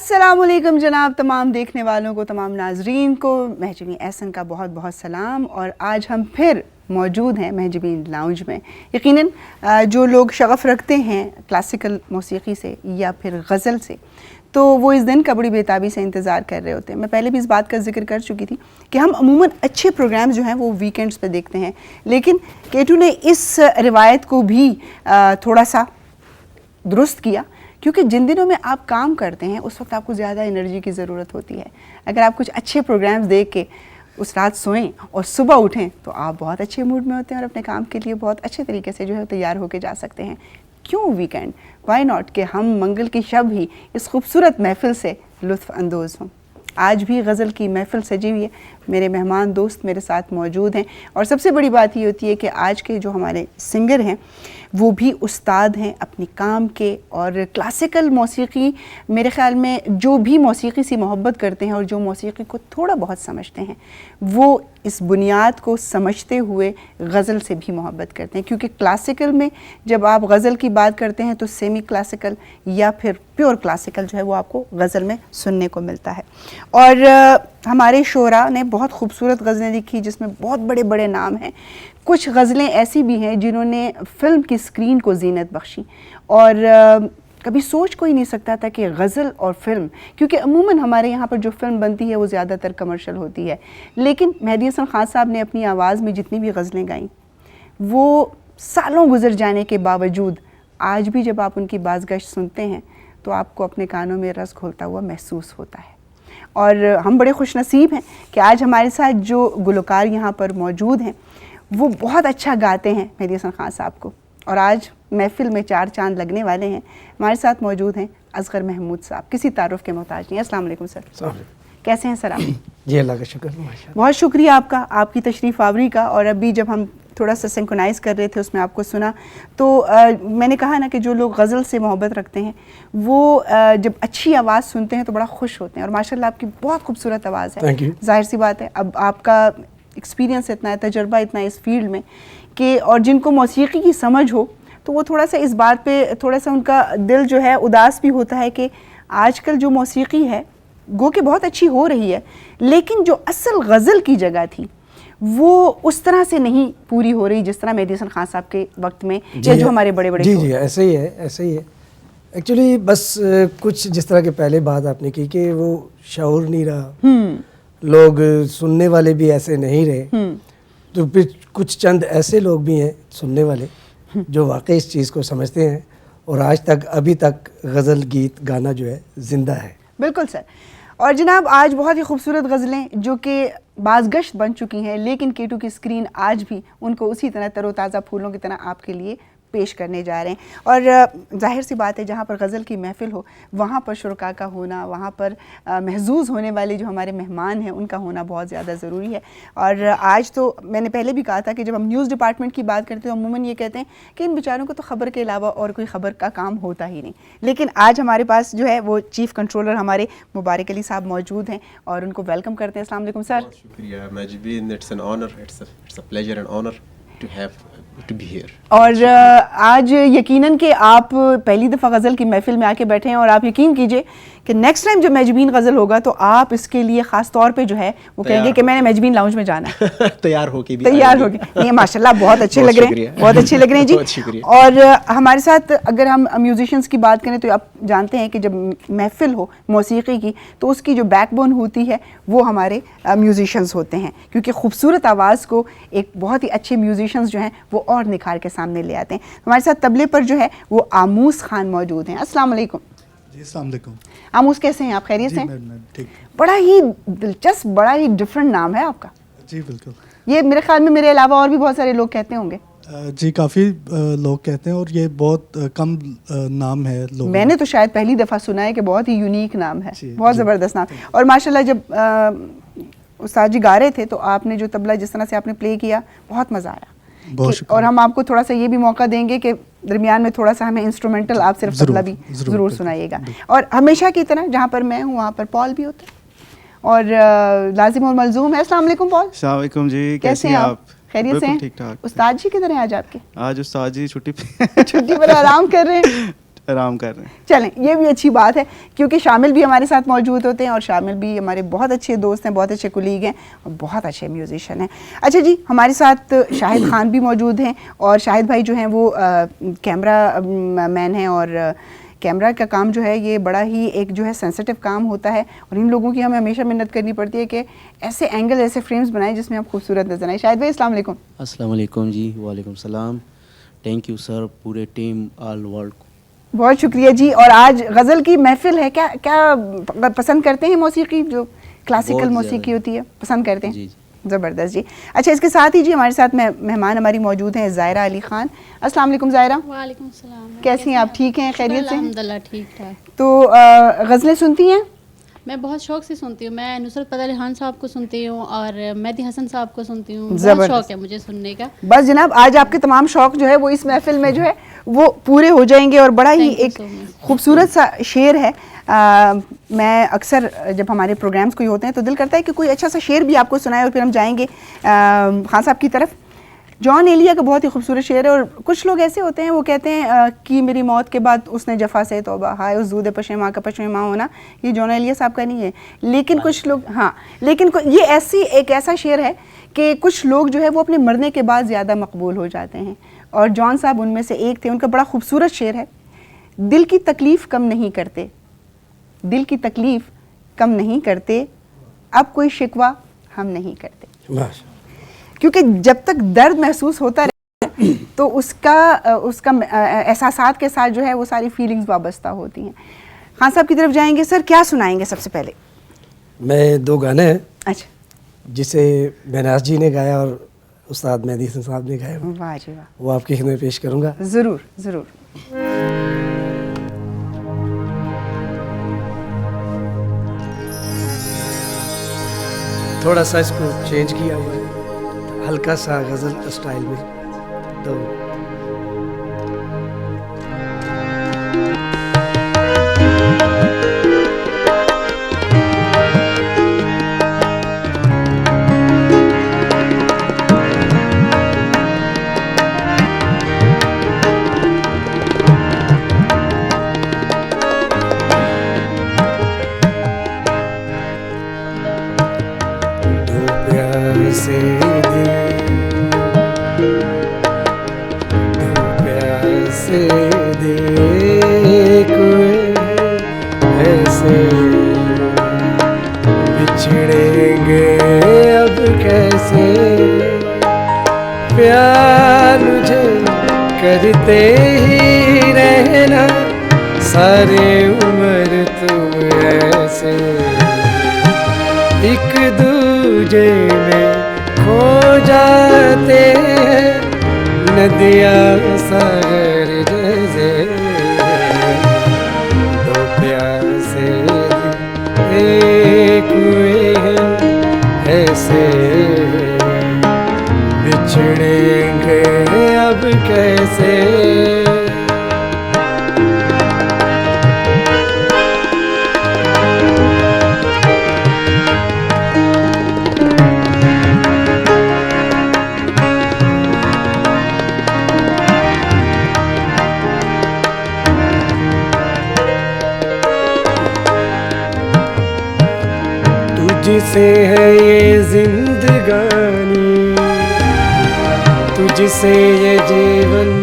अस्सलामुअलैकुम जनाब, तमाम देखने वालों को, तमाम नाजरीन को महजबीन एहसन का बहुत बहुत सलाम। और आज हम फिर मौजूद हैं महजबीन लाउंज में। यकीनन जो लोग शगफ़ रखते हैं क्लासिकल मौसीक़ी से या फिर गज़ल से, तो वो इस दिन का बड़ी बेताबी से इंतज़ार कर रहे होते हैं। मैं पहले भी इस बात का जिक्र कर चुकी थी कि हम अमूमन अच्छे प्रोग्राम्स जो हैं वो वीकेंड्स पे देखते हैं, लेकिन केटू ने इस रिवायत को भी थोड़ा सा दुरुस्त किया, क्योंकि जिन दिनों में आप काम करते हैं उस वक्त आपको ज़्यादा एनर्जी की ज़रूरत होती है। अगर आप कुछ अच्छे प्रोग्राम्स देख के उस रात सोएं और सुबह उठें तो आप बहुत अच्छे मूड में होते हैं और अपने काम के लिए बहुत अच्छे तरीके से जो है तैयार होके जा सकते हैं। क्यों वीकेंड, वाई नॉट कि हम मंगल की शब ही इस खूबसूरत महफ़िल से लुत्फ़ अंदोज़ हों। आज भी गज़ल की महफ़िल सजी हुई है, मेरे मेहमान दोस्त मेरे साथ मौजूद हैं। और सबसे बड़ी बात ये होती है कि आज के जो हमारे सिंगर हैं वो भी उस्ताद हैं अपने काम के। और क्लासिकल मौसीक़ी, मेरे ख़्याल में जो भी मौसीक़ी से मोहब्बत करते हैं और जो मौसीक़ी को थोड़ा बहुत समझते हैं, वो इस बुनियाद को समझते हुए गज़ल से भी मोहब्बत करते हैं। क्योंकि क्लासिकल में जब आप गज़ल की बात करते हैं तो सेमी क्लासिकल या फिर प्योर क्लासिकल जो है वो आपको गज़ल में सुनने को मिलता है। और हमारे शोरा ने बहुत खूबसूरत गज़लें लिखी जिसमें बहुत बड़े बड़े नाम हैं। कुछ गज़लें ऐसी भी हैं जिन्होंने फ़िल्म की स्क्रीन को ज़ीनत बख्शी। और कभी सोच कोई नहीं सकता था कि गज़ल और फ़िल्म, क्योंकि अमूमन हमारे यहाँ पर जो फ़िल्म बनती है वो ज़्यादातर कमर्शियल होती है, लेकिन मेहदी हसन खान साहब ने अपनी आवाज़ में जितनी भी गज़लें गाईं वो सालों गुजर जाने के बावजूद आज भी जब आप उनकी बाज़गश्त सुनते हैं तो आपको अपने कानों में रस घोलता हुआ महसूस होता है। और हम बड़े खुश नसीब हैं कि आज हमारे साथ जो गुलकार यहाँ पर मौजूद हैं वो बहुत अच्छा गाते हैं मेहदी हसन खान साहब को। और आज महफ़िल में चार चांद लगने वाले हैं। हमारे साथ मौजूद हैं असगर महमूद साहब, किसी तारुफ के मोहताज नहीं। अस्सलाम वालेकुम सर। कैसे हैं सर आप? जी अल्लाह का शुक्र। बहुत शुक्रिया आपका, आपकी तशरीफ़ आवरी का। और अभी जब हम थोड़ा सा सिंक्रोनाइज़ कर रहे थे उसमें आपको सुना तो मैंने कहा ना कि जो लोग गज़ल से मोहब्बत रखते हैं वो जब अच्छी आवाज़ सुनते हैं तो बड़ा खुश होते हैं। और माशाल्लाह आपकी बहुत खूबसूरत आवाज़ है। ज़ाहिर सी बात है, अब आपका एक्सपीरियंस इतना है, तजर्बा इतना है इस फील्ड में कि और जिनको मौसीक़ी की समझ हो तो वो थोड़ा सा इस बात पे थोड़ा सा उनका दिल जो है उदास भी होता है कि आजकल जो मौसीक़ी है गो के बहुत अच्छी हो रही है, लेकिन जो असल गज़ल की जगह थी वो उस तरह से नहीं पूरी हो रही जिस तरह मेहदी हसन खान साहब के वक्त में या जो हमारे बड़े बड़े। जी ऐसे ही है, ऐसे ही है एक्चुअली। बस कुछ जिस तरह के पहले बात आपने की कि वो शऊर नहीं रहा, लोग सुनने वाले भी ऐसे नहीं रहे, तो फिर कुछ चंद ऐसे लोग भी हैं सुनने वाले जो वाकई इस चीज़ को समझते हैं और आज तक अभी तक गज़ल गीत गाना जो है ज़िंदा है। बिल्कुल सर। और जनाब आज बहुत ही खूबसूरत गज़लें जो कि बाज़गश्त बन चुकी हैं, लेकिन केटू की स्क्रीन आज भी उनको उसी तरह तरोताज़ा फूलों की तरह आपके लिए पेश करने जा रहे हैं। और जाहिर सी बात है जहाँ पर गज़ल की महफ़िल हो वहाँ पर शुरका का होना, वहाँ पर महजूज़ होने वाले जो हमारे मेहमान हैं उनका होना बहुत ज़्यादा ज़रूरी है। और आज तो मैंने पहले भी कहा था कि जब हम न्यूज़ डिपार्टमेंट की बात करते हैं तो अमूमन ये कहते हैं कि इन बेचारों को तो ख़बर के अलावा और कोई ख़बर का काम होता ही नहीं, लेकिन आज हमारे पास जो है वो चीफ़ कंट्रोलर हमारे मुबारक अली साहब मौजूद हैं और उनको वेलकम करते हैं। अस्सलाम वालेकुम सर। शुक्रिया Mahjabeen, it's an honour, it's a pleasure and honour to have to be here. और आज यकीनन कि आप पहली दफ़ा गज़ल की महफ़िल में आके बैठे हैं और आप यकीन कीजिए कि नेक्स्ट टाइम जब महजबीन गज़ल होगा तो आप इसके लिए ख़ास तौर पे जो है वो कहेंगे कि मैंने महजबीन लाउंज में जाना है। तैयार होके नहीं माशाल्लाह बहुत अच्छे लग रहे हैं, बहुत अच्छे लग रहे हैं जी। और हमारे साथ अगर हम म्यूजिशियंस की बात करें तो आप जानते हैं कि जब महफ़िल हो मौसीक़ी की तो उसकी जो बैकबोन होती है वो हमारे म्यूजिशियंस होते हैं, क्योंकि खूबसूरत आवाज़ को एक बहुत ही अच्छे म्यूजिशियंस जो हैं वो और निखार के सामने ले आते हैं। हमारे साथ तबले पर जो है वो आमूस खान मौजूद हैं। अस्सलाम वालेकुम। जी अस्सलाम वालेकुम। आमूस कैसे हैं आप? खैरियत से? ठीक। बड़ा ही दिलचस्प, बड़ा ही डिफरेंट नाम है आपका। जी बिल्कुल। ये मेरे ख्याल में मेरे अलावा और भी बहुत सारे लोग कहते होंगे। जी काफ़ी लोग कहते हैं और ये बहुत कम नाम है लोगों। मैंने तो शायद पहली दफ़ा सुना है कि बहुत ही यूनिक नाम है, बहुत ज़बरदस्त नाम। और माशाल्लाह जब उस्ताद जी गा रहे थे तो आपने जो तबला जिस तरह से आपने प्ले किया बहुत मज़ा आया। और हम आपको थोड़ा सा ये भी मौका देंगे कि दरमियान में थोड़ा सा हमें इंस्ट्रूमेंटल आप सिर्फ तबला भी ज़रूर सुनाइएगा। और हमेशा की तरह जहाँ पर मैं हूँ वहाँ पर पॉल भी होता है और लाजिम और मलजूम है। अस्सलाम वालेकुम पॉल। अस्सलाम वालेकुम जी, कैसे हैं आप? खैरियत से हैं? ठीक ठाक। उस्ताद जी किधर हैं आज आपके? आज उस्ताद जी छुट्टी पे छुट्टी पर आराम कर रहे हैं। आराम कर रहे हैं। चलें, ये भी अच्छी बात है क्योंकि शामिल भी हमारे साथ मौजूद होते हैं और शामिल भी हमारे बहुत अच्छे दोस्त हैं, बहुत अच्छे कुलीग हैं और बहुत अच्छे म्यूजिशियन हैं। अच्छा जी, हमारे साथ शाहिद खान भी मौजूद हैं और शाहिद भाई जो हैं वो कैमरा मैन हैं और कैमरा का काम जो है ये बड़ा ही एक जो है सेंसिटिव काम होता है और इन लोगों की हमें हमेशा मेहनत करनी पड़ती है कि ऐसे एंगल, ऐसे फ्रेम्स बनाएं जिसमें आप खूबसूरत नजर आए। शाहिद भाई अस्सलाम वालेकुम। अस्सलाम वालेकुम जी। वालेकुम सलाम। थैंक यू सर, पूरे टीम ऑल वर्ल्ड को। बहुत शुक्रिया जी। और आज गज़ल की महफिल है, क्या क्या पसंद करते हैं मौसीकी, जो क्लासिकल बहुत मौसीकी ज़्यादा। होती है, पसंद करते हैं? जी जी। ज़बरदस्त जी। अच्छा, इसके साथ ही जी हमारे साथ मेहमान हमारी मौजूद हैं ज़ायरा अली ख़ान। अस्सलाम वालेकुम ज़ायरा। वालेकुम सलाम। कैसी हैं आप? ठीक हैं? खैरियत से हैं? अल्हम्दुलिल्लाह ठीक ठाक। तो गज़लें सुनती हैं? मैं बहुत शौक से सुनती हूँ। मैं नुसरत फतेह अली खान साहब को सुनती हूँ और मेहदी हसन साहब को सुनती हूँ। बहुत ज़बरदस्त। शौक है मुझे सुनने का। बस जनाब, आज आपके तमाम शौक जो है वो इस महफिल में जो है वो पूरे हो जाएंगे और बड़ा ही Thank you एक so much. खूबसूरत सा शेर है। मैं अक्सर जब हमारे प्रोग्राम्स कोई होते हैं तो दिल करता है कि कोई अच्छा सा शेर भी आपको सुनाए और फिर हम जाएंगे खान साहब की तरफ। जॉन एलिया का बहुत ही खूबसूरत शेर है और कुछ लोग ऐसे होते हैं वो कहते हैं कि मेरी मौत के बाद उसने जफ़ा से तौबा, हाय उस दूध पशेमा का पशेमा होना, ये जॉन एलिया साहब का नहीं है। लेकिन कुछ लोग, हाँ, लेकिन ये ऐसी एक ऐसा शेर है कि कुछ लोग जो है वो अपने मरने के बाद ज़्यादा मकबूल हो जाते हैं और जॉन साहब उनमें से एक थे। उनका बड़ा खूबसूरत शेर है, दिल की तकलीफ़ कम नहीं करते, दिल की तकलीफ़ कम नहीं करते, अब कोई शिकवा हम नहीं करते। माशा क्योंकि जब तक दर्द महसूस होता रहे तो उसका एहसासात के साथ जो है वो सारी फीलिंग्स वाबस्ता होती हैं। खान साहब की तरफ जाएंगे। सर, क्या सुनाएंगे सबसे पहले? मैं दो गाने हैं अच्छा, जिसे बेनाज जी ने गाया और उस्ताद मेहदी हसन साहब ने गाया, वाह जी वाह। वो आपकी खिदमत में पेश करूँगा। ज़रूर ज़रूर। थोड़ा सा इसको चेंज किया हुआ है, हल्का सा गज़ल स्टाइल में। तो दो प्यासे दिल, दो प्यासे दिल ऐसे बिछड़ेंगे अब कैसे, प्यार मुझे करते ही रहना सारे उम्र तुम ऐसे, एक दूजे में खो जाते हैं नदियाँ सागर जैसे, दो प्यासे एक हुए हैं ऐसे, बिछड़ेंगे अब कैसे। तुझसे है ये जिंदगानी, तुझसे ये जीवन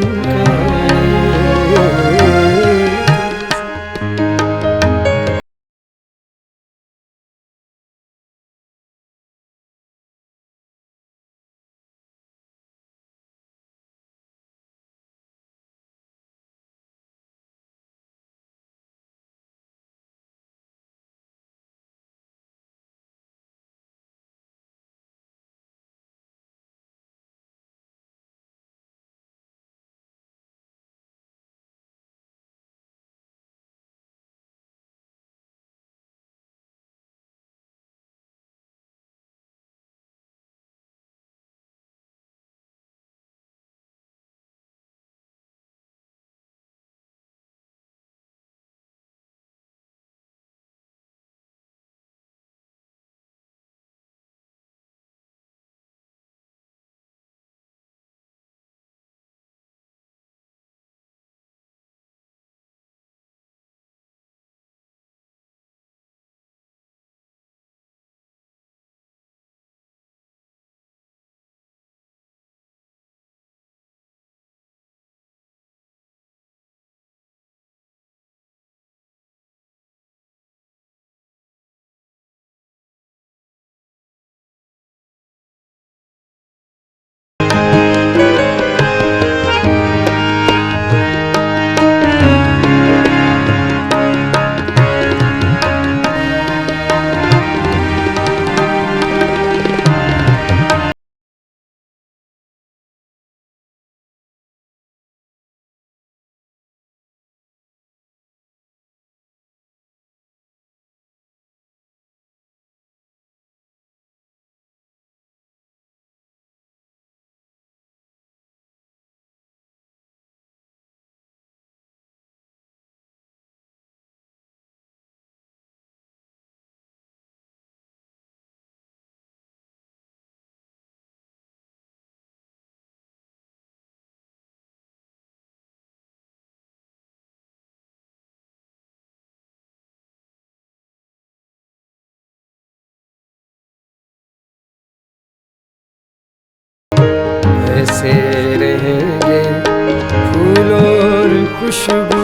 खुशबू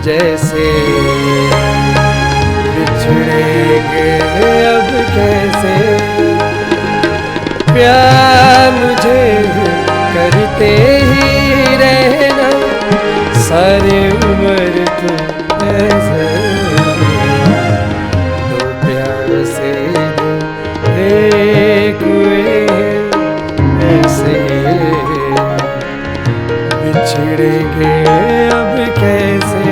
जैसे बिछड़ेंगे अब कैसे प्यार मुझे करते ही रहना सारी उम्र तुम ऐसे दो प्यासे एक हुए ऐसे बिछड़ेंगे अब कैसे।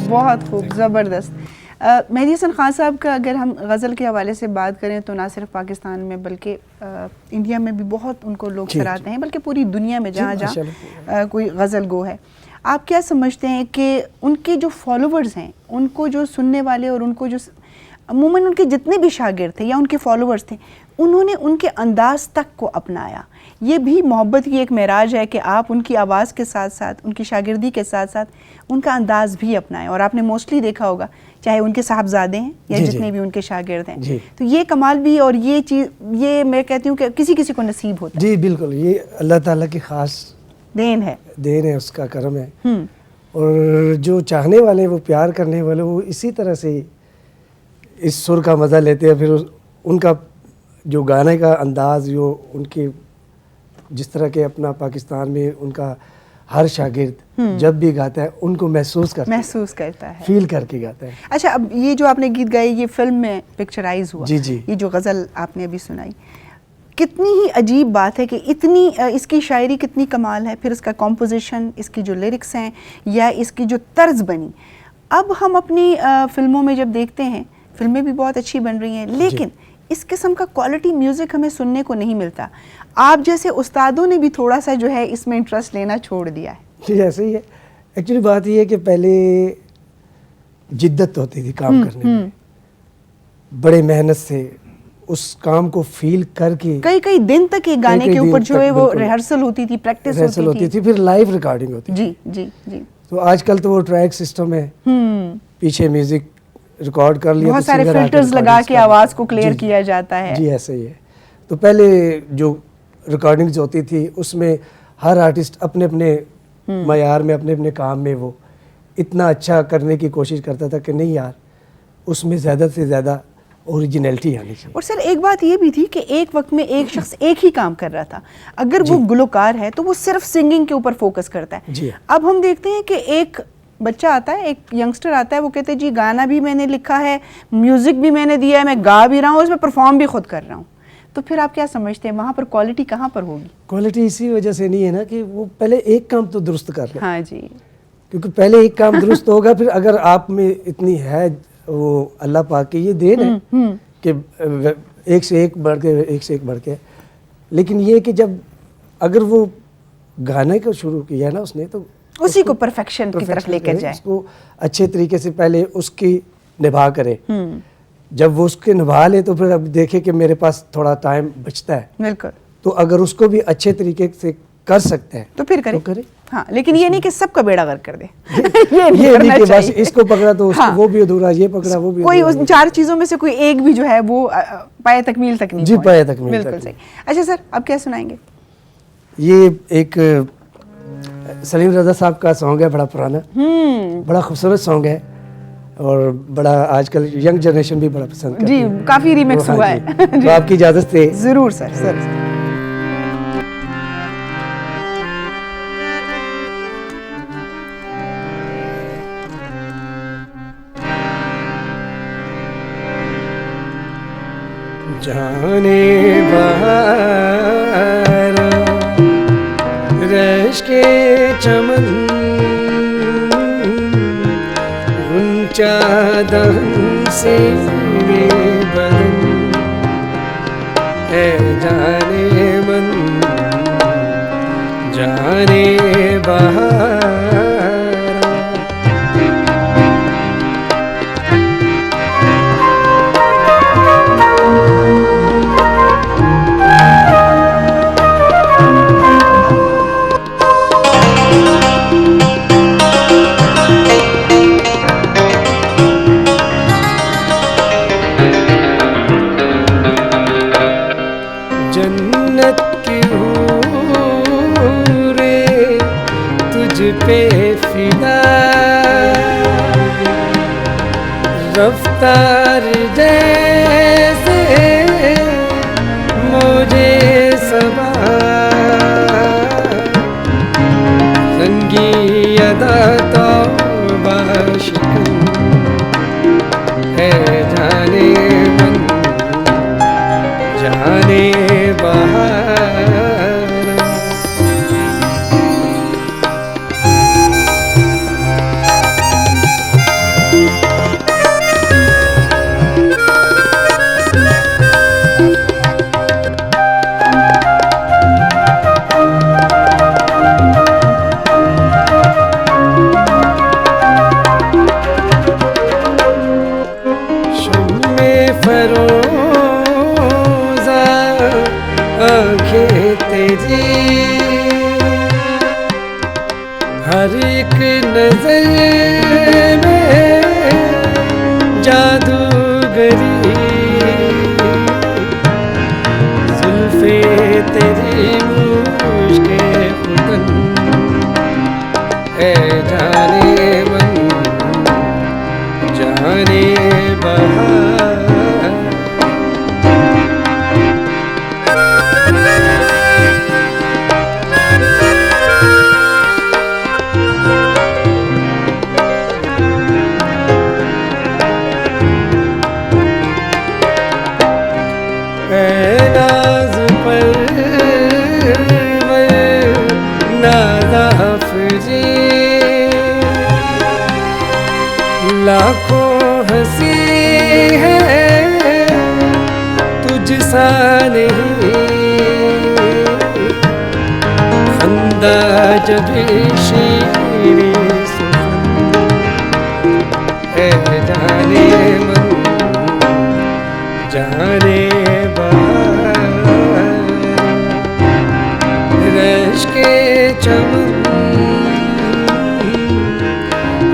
बहुत खूब ज़बरदस्त। मेहदी हसन ख़ान साहब का अगर हम गज़ल के हवाले से बात करें तो ना सिर्फ पाकिस्तान में बल्कि इंडिया में भी बहुत उनको लोग सराहते हैं, बल्कि पूरी दुनिया में जहाँ जहाँ कोई गज़ल गो है। आप क्या समझते हैं कि उनके जो फॉलोवर्स हैं, उनको जो सुनने वाले और उनको जो अमूमन उनके जितने भी शागिर्द थे या उनके फॉलोवर्स थे, उन्होंने उनके अंदाज़ तक को अपनाया? ये भी मोहब्बत की एक मेराज है कि आप उनकी आवाज़ के साथ साथ, उनकी शागिर्दी के साथ साथ उनका अंदाज़ भी अपनाएं। और आपने मोस्टली देखा होगा, चाहे उनके साहबजादे हैं या जितने भी उनके शागिर्द हैं, तो ये कमाल भी और ये चीज़, ये मैं कहती हूँ कि किसी किसी को नसीब होता है। जी बिल्कुल, ये अल्लाह ताला की ख़ास देन है, उसका करम है। और जो चाहने वाले, वो प्यार करने वाले, वो इसी तरह से इस सुर का मज़ा लेते हैं। फिर उनका जो गाने का अंदाज़, जो उनके जिस तरह के अपना पाकिस्तान में उनका हर शागिर्द जब भी गाता है उनको महसूस करता है, फील करके गाता है। अच्छा, अब ये जो आपने गीत गाए ये फिल्म में पिक्चराइज हुआ, जी जी, ये जो गज़ल आपने अभी सुनाई, कितनी ही अजीब बात है कि इतनी इसकी शायरी कितनी कमाल है, फिर इसका कॉम्पोजिशन, इसकी जो लिरिक्स हैं या इसकी जो तर्ज बनी। अब हम अपनी फिल्मों में जब देखते हैं, फिल्में भी बहुत अच्छी बन रही हैं, लेकिन इस किस्म का क्वालिटी म्यूज़िक हमें सुनने को नहीं मिलता। आप जैसे उस्तादों ने भी थोड़ा सा जो है इसमें इंटरेस्ट लेना छोड़ दिया है। जी ऐसे ही है। एक्चुअली बात ये है कि पहले जिद्दत होती थी काम करने में, बड़े मेहनत से उस काम को फील करके कई दिन तक एक गाने के ऊपर जो है वो रिहर्सल होती थी, प्रैक्टिस होती थी, फिर लाइव रिकॉर्डिंग होती थी। जी। तो आजकल तो वो ट्रैक सिस्टम है, पीछे म्यूजिक रिकॉर्ड कर लिया, बहुत सारे फिल्टर्स लगा के आवाज़ को क्लियर किया जाता है। जी ऐसे ही है। तो पहले जो रिकॉर्डिंग्स होती थी उसमें हर आर्टिस्ट अपने अपने मयार में, अपने अपने काम में वो इतना अच्छा करने की कोशिश करता था कि नहीं यार, उसमें ज़्यादा से ज़्यादा ओरिजिनलिटी आनी चाहिए। और सर एक बात ये भी थी कि एक वक्त में एक शख्स एक ही काम कर रहा था। अगर वो गुलकार है तो वो सिर्फ सिंगिंग के ऊपर फोकस करता है। जी। अब हम देखते हैं कि एक बच्चा आता है, एक यंगस्टर आता है, वो कहते हैं जी गाना भी मैंने लिखा है, म्यूज़िक भी मैंने दिया है, मैं गा भी रहा हूँ, उसमें परफॉर्म भी खुद कर रहा हूँ। तो फिर आप क्या समझते हैं वहाँ पर क्वालिटी कहाँ पर होगी? क्वालिटी इसी वजह से नहीं है ना कि वो पहले एक काम तो दुरुस्त कर ले। हाँ जी, क्योंकि पहले एक काम दुरुस्त होगा, फिर अगर आप में इतनी है, वो अल्लाह पाक की ये देन है कि एक से एक बढ़ के, लेकिन ये कि जब अगर वो गाने को शुरू किया ना उसने, तो उसी को परफेक्शन की तरफ लेकर जाए, उसको अच्छे तरीके से पहले उसकी निभा करे। जब वो उसके निभा ले तो फिर अब देखे कि मेरे पास थोड़ा टाइम बचता है, बिल्कुल, तो अगर उसको भी अच्छे तरीके से कर सकते हैं तो फिर करे, हाँ, लेकिन ये नहीं कि सबका बेड़ा गर्क कर दे। ये नहीं कि बस इसको पकड़ा तो उसको, वो भी अधूरा, ये पकड़ा वो भी कोई उस चार चीजों में से कोई एक भी जो है वो पाए तकमील तक नहीं। जी, पाए तकमील, बिल्कुल सही। अच्छा सर, अब क्या सुनाएंगे? ये एक सलीम रजा साहब का सॉन्ग है, बड़ा पुराना, बड़ा खूबसूरत सॉन्ग है और बड़ा आजकल यंग जनरेशन भी बड़ा पसंद करती है। जी, काफी रीमिक्स हुआ है। तो आपकी इजाजत से जरूर सर। जाने बहारा रश के चमन गुंचा दहन से बदन है, जाने मन जाने बहारा। जन्नत तुझ पे फिदा रफ्तार जैसे मुझे सबा रंगी अदा तौबा शिकन है जाने मन जाने बहार फरोज़ा आँखें तेरी हर एक नजर में जादूगरी जुल्फे तेरी मुश्के खुदन है जाने मन जाने बहार नाज पर नाज़ाफ़री लाखों हंसी है तुझ सा नहीं खंदा जब शीरी सुखन है जाने मन जाने रश के चमन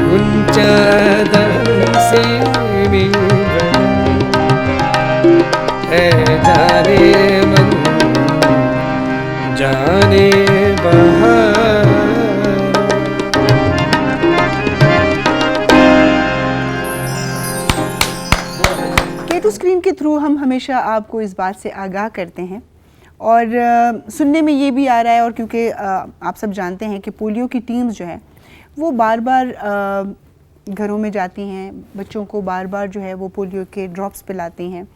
गुंचा से भी है जाने मन जाने बहार केतु स्क्रीन के थ्रू हम हमेशा आपको इस बात से आगाह करते हैं और सुनने में ये भी आ रहा है, और क्योंकि आप सब जानते हैं कि पोलियो की टीम्स जो है वो बार बार घरों में जाती हैं, बच्चों को बार बार जो है वो पोलियो के ड्रॉप्स पिलाती हैं।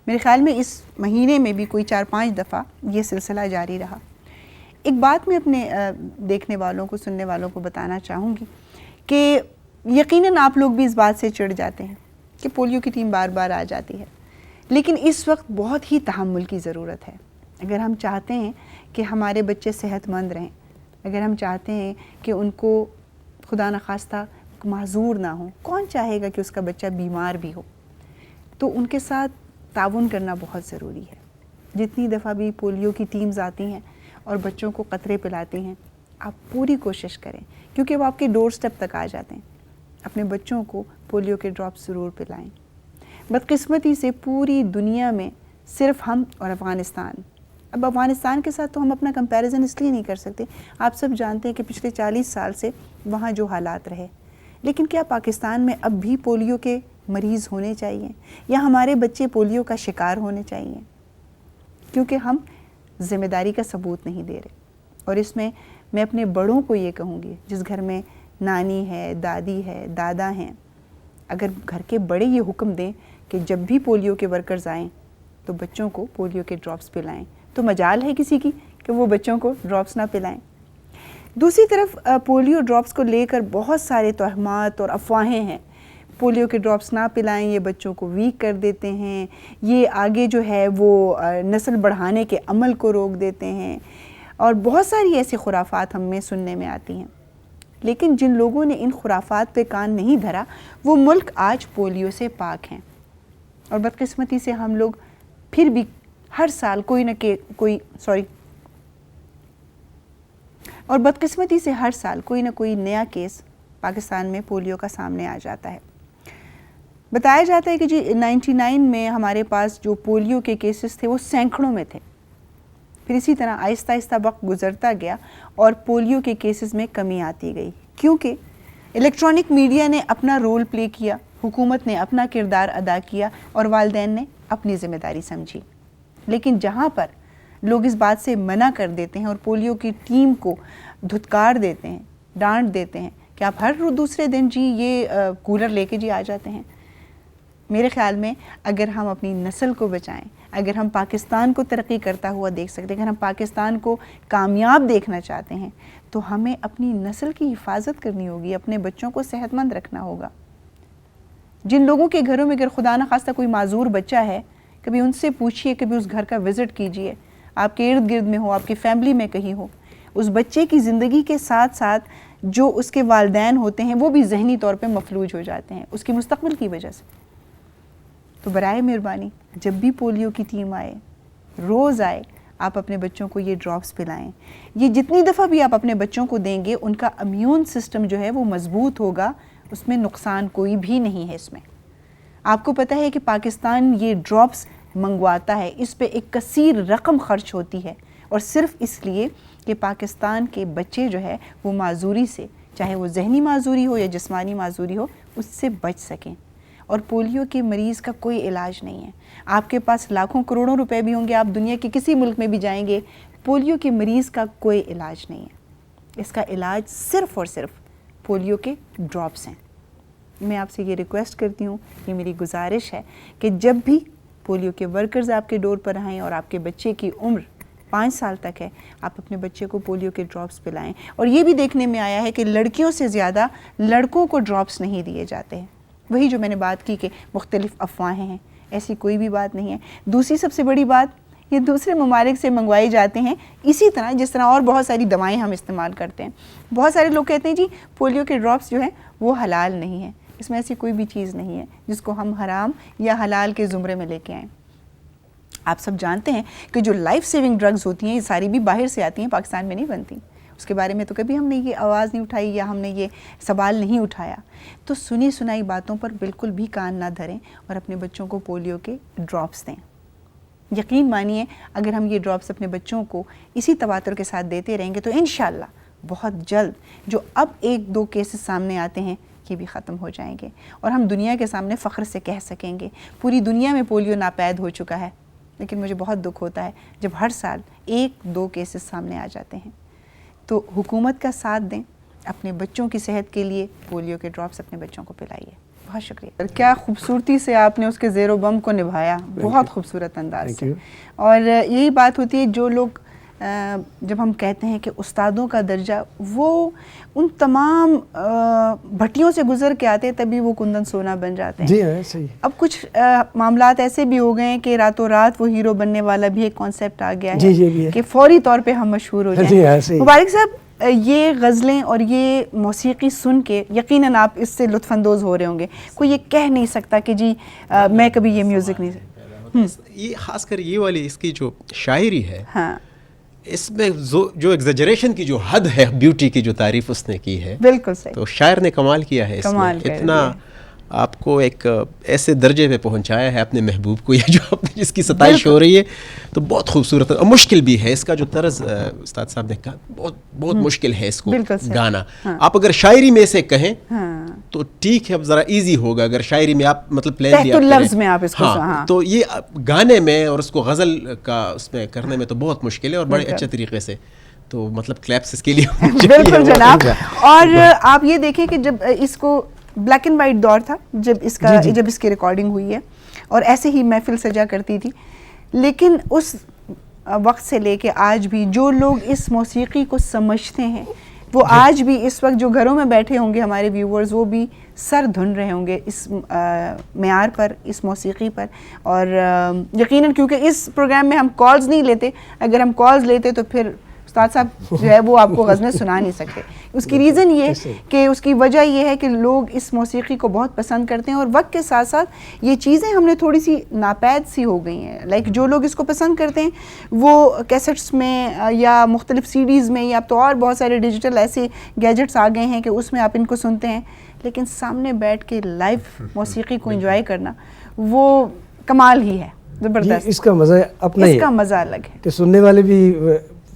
मेरे ख़्याल में इस महीने में भी कोई 4-5 दफ़ा ये सिलसिला जारी रहा। एक बात मैं अपने देखने वालों को, सुनने वालों को बताना चाहूँगी कि यकीनन आप लोग भी इस बात से चिढ़ जाते हैं कि पोलियो की टीम बार बार आ जाती है, लेकिन इस वक्त बहुत ही तहम्मुल की ज़रूरत है। अगर हम चाहते हैं कि हमारे बच्चे सेहतमंद रहें, अगर हम चाहते हैं कि उनको खुदा न खास्ता माजूर ना हो, कौन चाहेगा कि उसका बच्चा बीमार भी हो, तो उनके साथ ताउन करना बहुत ज़रूरी है। जितनी दफ़ा भी पोलियो की टीम्स आती हैं और बच्चों को कतरे पिलाती हैं, आप पूरी कोशिश करें, क्योंकि वो आपके डोर स्टेप तक आ जाते हैं। अपने बच्चों को पोलियो के ड्रॉप्स ज़रूर पिलाएं। बदकिस्मती से पूरी दुनिया में सिर्फ हम और अफ़गानिस्तान, अब अफ़गानिस्तान के साथ तो हम अपना कंपैरिजन इसलिए नहीं कर सकते, आप सब जानते हैं कि पिछले 40 साल से वहाँ जो हालात रहे, लेकिन क्या पाकिस्तान में अब भी पोलियो के मरीज़ होने चाहिए या हमारे बच्चे पोलियो का शिकार होने चाहिए? क्योंकि हम ज़िम्मेदारी का सबूत नहीं दे रहे। और इसमें मैं अपने बड़ों को ये कहूँगी, जिस घर में नानी है, दादी है, दादा हैं, अगर घर के बड़े ये हुक्म दें कि जब भी पोलियो के वर्कर्स आएँ तो बच्चों को पोलियो के ड्रॉप्स पिलाएं, तो मजाल है किसी की कि वो बच्चों को ड्रॉप्स ना पिलाएं। दूसरी तरफ पोलियो ड्रॉप्स को लेकर बहुत सारे तोहमात और अफवाहें हैं। पोलियो के ड्रॉप्स ना पिलाएं, ये बच्चों को वीक कर देते हैं, ये आगे जो है वो नस्ल बढ़ाने के अमल को रोक देते हैं, और बहुत सारी ऐसी खुराफात हमें सुनने में आती हैं। लेकिन जिन लोगों ने इन खुराफात पे कान नहीं धरा, वो मुल्क आज पोलियो से पाक हैं। और बदकिस्मती से हम लोग फिर भी हर साल कोई ना कोई नया केस पाकिस्तान में पोलियो का सामने आ जाता है। बताया जाता है कि जी 99 में हमारे पास जो पोलियो के केसेस थे वो सैकड़ों में थे, फिर इसी तरह आहिस्ता आहिस्ता वक्त गुजरता गया और पोलियो के केसेस में कमी आती गई, क्योंकि इलेक्ट्रॉनिक मीडिया ने अपना रोल प्ले किया, हुकूमत ने अपना किरदार अदा किया और वालिदैन ने अपनी ज़िम्मेदारी समझी। लेकिन जहाँ पर लोग इस बात से मना कर देते हैं और पोलियो की टीम को धुतकार देते हैं, डांट देते हैं कि आप हर दूसरे दिन जी ये कूलर लेके जी आ जाते हैं, मेरे ख़्याल में अगर हम अपनी नस्ल को बचाएं, अगर हम पाकिस्तान को तरक्की करता हुआ देख सकते हैं, अगर हम पाकिस्तान को कामयाब देखना चाहते हैं, तो हमें अपनी नस्ल की हिफाजत करनी होगी, अपने बच्चों को सेहतमंद रखना होगा। जिन लोगों के घरों में अगर खुदा न खास्ता कोई माजूर बच्चा है, कभी उनसे पूछिए, कभी उस घर का विज़िट कीजिए, आपके इर्द गिर्द में हो, आपकी फैमिली में कहीं हो, उस बच्चे की ज़िंदगी के साथ साथ जो उसके वालिदैन होते हैं वो भी ज़हनी तौर पे मफलूज हो जाते हैं उसकी मुस्तक़बिल की वजह से। तो बराए मेहरबानी जब भी पोलियो की टीम आए, रोज़ आए, आप अपने बच्चों को ये ड्रॉप्स पिलाएं। ये जितनी दफ़ा भी आप अपने बच्चों को देंगे, उनका इम्यून सिस्टम जो है वो मज़बूत होगा, उसमें नुकसान कोई भी नहीं है। इसमें आपको पता है कि पाकिस्तान ये ड्रॉप्स मंगवाता है, इस पे एक कसीर रकम खर्च होती है, और सिर्फ इसलिए कि पाकिस्तान के बच्चे जो है वो माजूरी से, चाहे वो जहनी माजूरी हो या जिस्मानी माजूरी हो, उससे बच सकें। और पोलियो के मरीज़ का कोई इलाज नहीं है। आपके पास लाखों करोड़ों रुपए भी होंगे, आप दुनिया के किसी मुल्क में भी जाएंगे, पोलियो के मरीज़ का कोई इलाज नहीं है। इसका इलाज सिर्फ़ और सिर्फ पोलियो के ड्रॉप्स हैं। मैं आपसे ये रिक्वेस्ट करती हूँ, ये मेरी गुजारिश है कि जब भी पोलियो के वर्कर्स आपके डोर पर आएँ और आपके बच्चे की उम्र 5 साल तक है, आप अपने बच्चे को पोलियो के ड्रॉप्स पिलाएं। और ये भी देखने में आया है कि लड़कियों से ज़्यादा लड़कों को ड्रॉप्स नहीं दिए जाते हैं। वही जो मैंने बात की कि मुख्तलिफ अफवाहें हैं, ऐसी कोई भी बात नहीं है। दूसरी सबसे बड़ी बात, ये दूसरे ममालिक से मंगवाए जाते हैं, इसी तरह जिस तरह और बहुत सारी दवाएं हम इस्तेमाल करते हैं। बहुत सारे लोग कहते हैं जी पोलियो के ड्रॉप्स जो हैं वो हलाल नहीं है। इसमें ऐसी कोई भी चीज़ नहीं है जिसको हम हराम या हलाल के ज़ुमरे में लेके आएँ। आप सब जानते हैं कि जो लाइफ सेविंग ड्रग्स होती हैं ये सारी भी बाहर से आती हैं, पाकिस्तान में नहीं बनती। उसके बारे में तो कभी हमने ये आवाज़ नहीं उठाई या हमने ये सवाल नहीं उठाया। तो सुनी सुनाई बातों पर बिल्कुल भी कान ना धरें और अपने बच्चों को पोलियो के ड्रॉप्स दें। यकीन मानिए अगर हम ये ड्रॉप्स अपने बच्चों को इसी तवातुर के साथ देते रहेंगे तो इंशाल्लाह बहुत जल्द जो अब 1-2 केसेस सामने आते हैं ये भी ख़त्म हो जाएंगे और हम दुनिया के सामने फ़ख्र से कह सकेंगे पूरी दुनिया में पोलियो नापैद हो चुका है। लेकिन मुझे बहुत दुख होता है जब हर साल 1-2 केसेस सामने आ जाते हैं। तो हुकूमत का साथ दें, अपने बच्चों की सेहत के लिए पोलियो के ड्रॉप्स अपने बच्चों को पिलाइए। बहुत शुक्रिया। क्या खूबसूरती से आपने उसके ज़ेरो बम को निभाया, बहुत खूबसूरत अंदाज से। और यही बात होती है जो लोग जब हम कहते हैं कि उस्तादों का दर्जा, वो उन तमाम भट्टियों से गुजर के आते हैं तभी वो कुंदन सोना बन जाते हैं। जी हाँ, सही। अब कुछ मामलात ऐसे भी हो गए हैं कि रातों रात वो हीरो बनने वाला भी एक कॉन्सेप्ट आ गया है, जी, ये भी है। कि फौरी तौर पे हम मशहूर हो जी हाँ, जाएं। सही। मुबारक साहब, ये गज़लें और ये मौसीकी सुन के यकीनन आप इससे लुत्फ़अंदोज़ हो रहे होंगे। कोई ये कह नहीं सकता कि जी मैं कभी ये म्यूज़िक नहीं। ये खासकर ये वाली इसकी जो शायरी है, हाँ, इसमें जो एग्जेजरेशन की जो हद है, ब्यूटी की जो तारीफ उसने की है, बिल्कुल सही। तो शायर ने कमाल किया है कमाल इसमें। कर इतना आपको एक ऐसे दर्जे पे पहुंचाया है अपने महबूब को, या जो अपनी जिसकी सताइश हो रही है, तो बहुत खूबसूरत और मुश्किल भी है। इसका जो तर्ज उस्ताद साहब ने कहा बहुत बहुत मुश्किल है इसको गाना। हाँ। आप अगर शायरी में से कहें हाँ, तो ठीक है, अब जरा इजी होगा। अगर शायरी में आप मतलब प्लेन दिया लफ्ज़ में आप इसको, हाँ, तो ये गाने में और उसको गज़ल का उसमें करने में तो बहुत मुश्किल है और बड़े अच्छे तरीके से। तो मतलब क्लैप्स इसके लिए बिल्कुल जनाब। और आप ये देखें कि जब इसको ब्लैक एंड वाइट दौर था जब इसकी रिकॉर्डिंग हुई है और ऐसे ही महफिल सजा करती थी, लेकिन उस वक्त से लेके आज भी जो लोग इस मौसीकी को समझते हैं वो आज भी इस वक्त जो घरों में बैठे होंगे हमारे व्यूवर्स, वो भी सर धुन रहे होंगे इस मेयार पर, इस मौसीकी पर। और यकीनन क्योंकि इस प्रोग्राम में हम कॉल्स नहीं लेते, अगर हम कॉल्स लेते तो फिर उस्ताद साहब जो है वो आपको गज़लें सुना नहीं सकते। उसकी रीज़न ये कि उसकी वजह ये है कि लोग इस मौसीकी को बहुत पसंद करते हैं और वक्त के साथ साथ ये चीज़ें हमने थोड़ी सी नापैद सी हो गई हैं। लाइक जो लोग इसको पसंद करते हैं वो कैसेट्स में या मुख्तलिफ सीडीज़ में, या अब तो और बहुत सारे डिजिटल ऐसे गैजेट्स आ गए हैं कि उसमें आप इनको सुनते हैं, लेकिन सामने बैठ के लाइव मौसीकी को एंजॉय करना वो कमाल ही है। जबरदस्त, इसका मज़ा अपना ही इसका है मज़ा अलग है कि सुनने वाले भी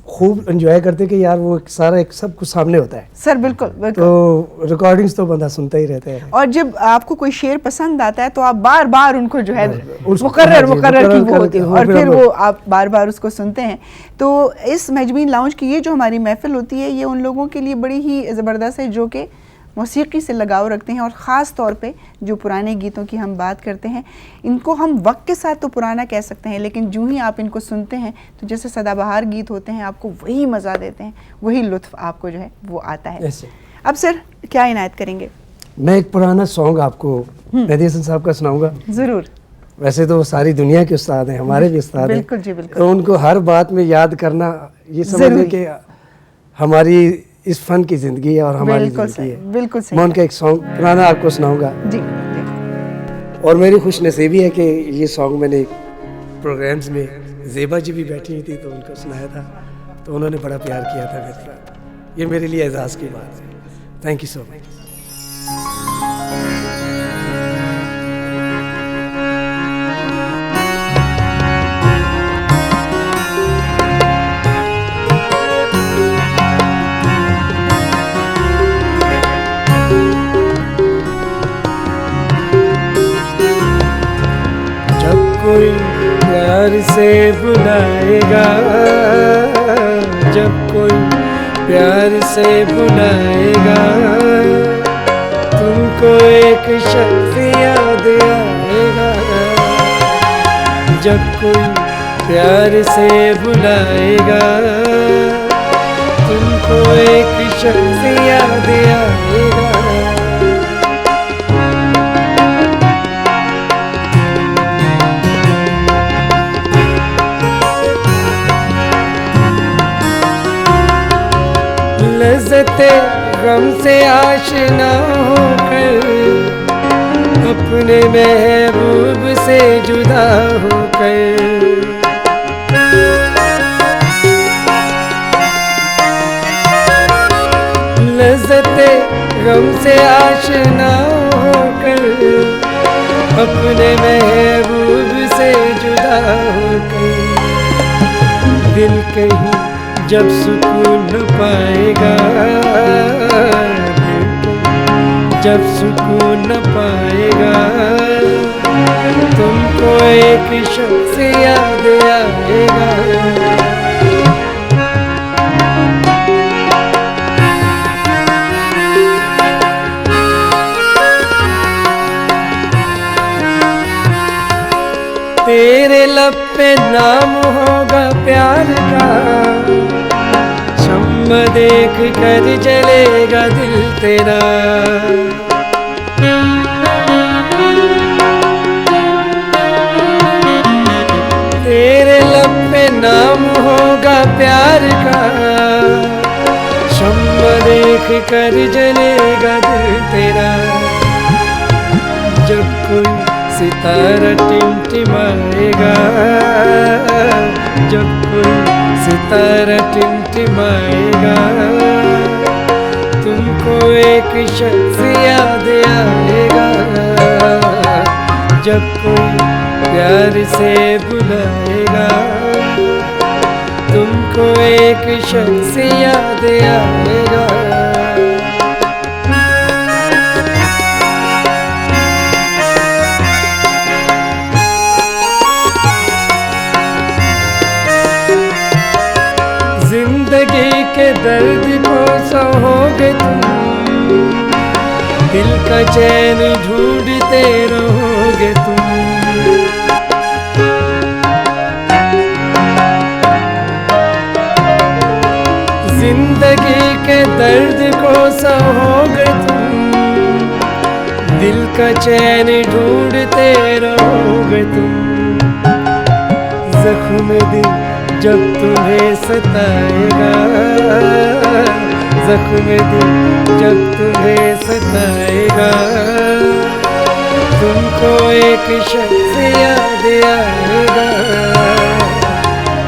खूब एंजॉय करते कि यार वो सारा एक सब कुछ सामने होता है, सर। बिल्कुल बिल्कुल। तो रिकॉर्डिंग्स तो बंदा सुनता ही रहता है। और जब आपको कोई शेर पसंद आता है तो आप बार बार उनको जो है उसको- मुकर्रर हाँ जी, मुकर्रर की वो मुकर्रर होती है, करके और फिर फिर हम- वो आप बार बार उसको सुनते हैं। तो इस महजबीन लाउंज की ये जो हमारी महफिल होती है, ये उन लोगों के लिए बड़ी ही ज़बरदस्त है जो कि मौसीकी से लगाव रखते हैं, और ख़ास तौर पे जो पुराने गीतों की हम बात करते हैं, इनको हम वक्त के साथ तो पुराना कह सकते हैं, लेकिन जो ही आप इनको सुनते हैं तो जैसे सदाबहार गीत होते हैं, आपको वही मज़ा देते हैं, वही लुत्फ़ आपको जो है वो आता है। ऐसे अब सर क्या इनायत करेंगे? मैं एक पुराना सॉन्ग आपको मेहदी हसन साहब का सुनाऊंगा। ज़रूर। वैसे तो सारी दुनिया के उस्ताद हैं, हमारे भी उस्ताद हैं, बिल्कुल जी, बिल्कुल। तो उनको हर बात में याद करना ये समझ ज़रूरी। लें कि हमारी इस फन की ज़िंदगी है और हमारी बिल्कुल ज़िंदगी सही, है। बिल्कुल सही मैं उनका एक सॉन्ग पुराना आपको सुनाऊंगा, जी जी। और मेरी खुश नसीबी है कि ये सॉन्ग मैंने प्रोग्राम्स में ज़ेबा जी भी बैठी हुई थी तो उनको सुनाया था, तो उन्होंने बड़ा प्यार किया था मेरे साथ। ये मेरे लिए एजाज़ की बात है। Thank you so much. जब कोई प्यार से बुलाएगा, जब कोई प्यार से बुलाएगा, तुमको एक शख्स याद आएगा। जब कोई प्यार से बुलाएगा, तुमको एक शख्स याद आएगा। लज़्ज़ते गम से आशना होकर, अपने महबूब से जुदा होकर, लज़्ज़ते गम से आशना होकर, अपने महबूब से जुदा होकर, दिल कहीं जब सुकून न पाएगा, जब सुकून न पाएगा, तुमको एक शख्स याद आएगा। तेरे लब पे नाम होगा प्यार का, शम्मा देख कर जलेगा दिल तेरा। तेरे लब पे नाम होगा प्यार का, शम्मा देख कर जलेगा दिल तेरा। जब कोई सितारा टिमटिमाएगा, जब कोई सितारा टिमटिमाएगा, तुमको एक शख्स याद आएगा। जब कोई प्यार से बुलाएगा, तुमको एक शख्स याद आएगा। जिंदगी के दर्द को सहोगे तुम, दिल का चैन ढूंढते रहोगे तुम। जिंदगी के दर्द को सहोगे तुम, दिल का चैन ढूंढते रहोगे तुम। जख्म दिल जब तुम्हें सताएगा, जख्म दिल जब तुम्हें सताएगा, तुमको एक शख्स याद आएगा।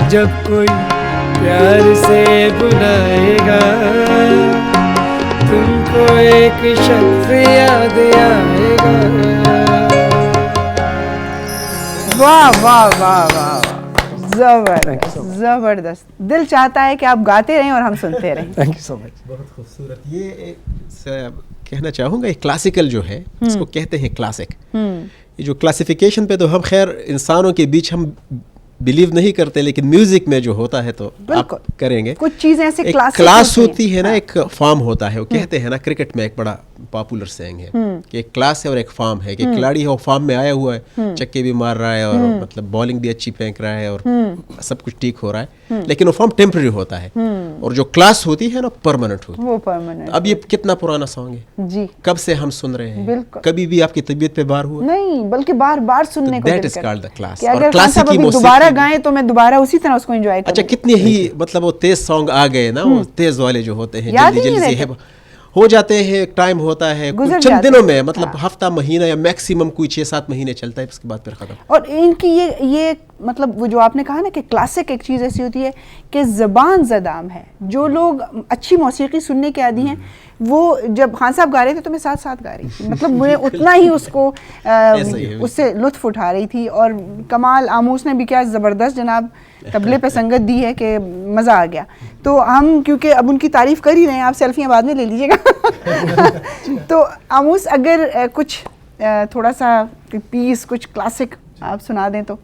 जब कोई प्यार से बुलाएगा, तुमको एक शख्स याद आएगा। वाह वाह वाह वाह, जबरदस्त जबरदस्त। दिल चाहता है कि आप गाते रहें और हम सुनते रहें। Thank you so much. बहुत खूबसूरत। ये एक कहना चाहूँगा, एक क्लासिकल जो है इसको कहते हैं क्लासिक। ये जो क्लासिफिकेशन पे तो हम खैर इंसानों के बीच हम बिलीव नहीं करते, लेकिन म्यूजिक में जो होता है तो आप करेंगे। कुछ चीजें ऐसे एक क्लासिक क्लास होती है ना, एक फॉर्म होता है। वो कहते हैं ना, क्रिकेट में एक बड़ा पॉपुलर सेइंग है कि एक क्लास है और एक फॉर्म है। कि खिलाड़ी है वो फॉर्म में आया हुआ है, चक्के भी मार रहा है और मतलब बॉलिंग भी अच्छी फेंक रहा है और सब कुछ ठीक हो रहा है, लेकिन वो फॉर्म टेम्पररी होता है। और जो क्लास होती है ना, परमानेंट होती है। वो परमानेंट। अब ये कितना पुराना सॉन्ग है जी, कब से हम सुन रहे हैं। बिल्कुल। कभी भी आपकी तबीयत पे बार हुआ? नहीं, बल्कि बार बार सुनने को दैट दिल इज करता कॉल्ड द क्लास। है। और अगर क्लासिक की मौसीकी दोबारा गाएं तो मैं दोबारा उसी तरह उसको एंजॉय अच्छा, करूंगी। कितने ही मतलब वो तेज सॉन्ग आ गए ना, वो तेज वाले जो होते हैं, याद जल्दी ही नहीं जल्दी से रहते। हो जाते हैं। टाइम होता है गुजर कुछ चंद जाते दिनों हैं। में, मतलब हाँ। हफ्ता महीना या मैक्सिमम कोई 6-7 महीने चलता है, उसके बाद फिर खत्म। और इनकी ये मतलब वो जो आपने कहा ना कि क्लासिक एक चीज़ ऐसी होती है कि ज़बान ज़दाम है। जो लोग अच्छी मौसीकी सुनने के आदी हैं, वो जब खान साहब गा रहे थे तो मैं साथ साथ गा रही थी। मतलब मैं उतना ही उसको उससे लुत्फ उठा रही थी। और कमाल आमूस ने भी क्या ज़बरदस्त जनाब तबले पे संगत दी है कि मज़ा आ गया। तो हम क्योंकि अब उनकी तारीफ़ कर ही रहे हैं, आप सेल्फियाँ बाद में ले लीजिएगा। तो आमूस अगर कुछ थोड़ा सा पीस, कुछ क्लासिक आप सुना दें तो।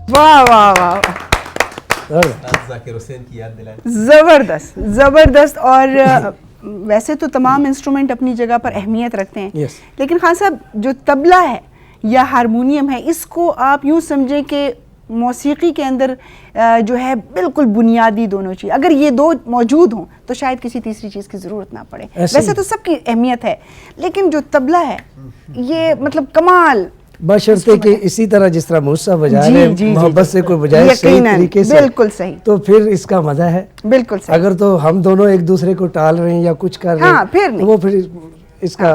वाह वाह वाह, जबरदस्त जबरदस्त। और वैसे तो तमाम इंस्ट्रूमेंट अपनी जगह पर अहमियत रखते हैं, Yes. लेकिन खान साहब जो तबला है या हारमोनियम है, इसको आप यूँ समझें कि मौसीकी के अंदर जो है बिल्कुल बुनियादी दोनों चीज़, अगर ये दो मौजूद हों तो शायद किसी तीसरी चीज़ की ज़रूरत ना पड़े। वैसे तो सबकी अहमियत है, लेकिन जो तबला है ये मतलब कमाल। बशर्ते कि इसी तरह जिस तरह मूसा बजा रहे हैं, मोहब्बत से कोई बजाए सही यकीनन, तरीके से, बिल्कुल सही, तो फिर इसका मजा है। बिल्कुल सही। अगर तो हम दोनों एक दूसरे को टाल रहे हैं या कुछ कर रहे हैं, फिर नहीं। तो वो फिर इसका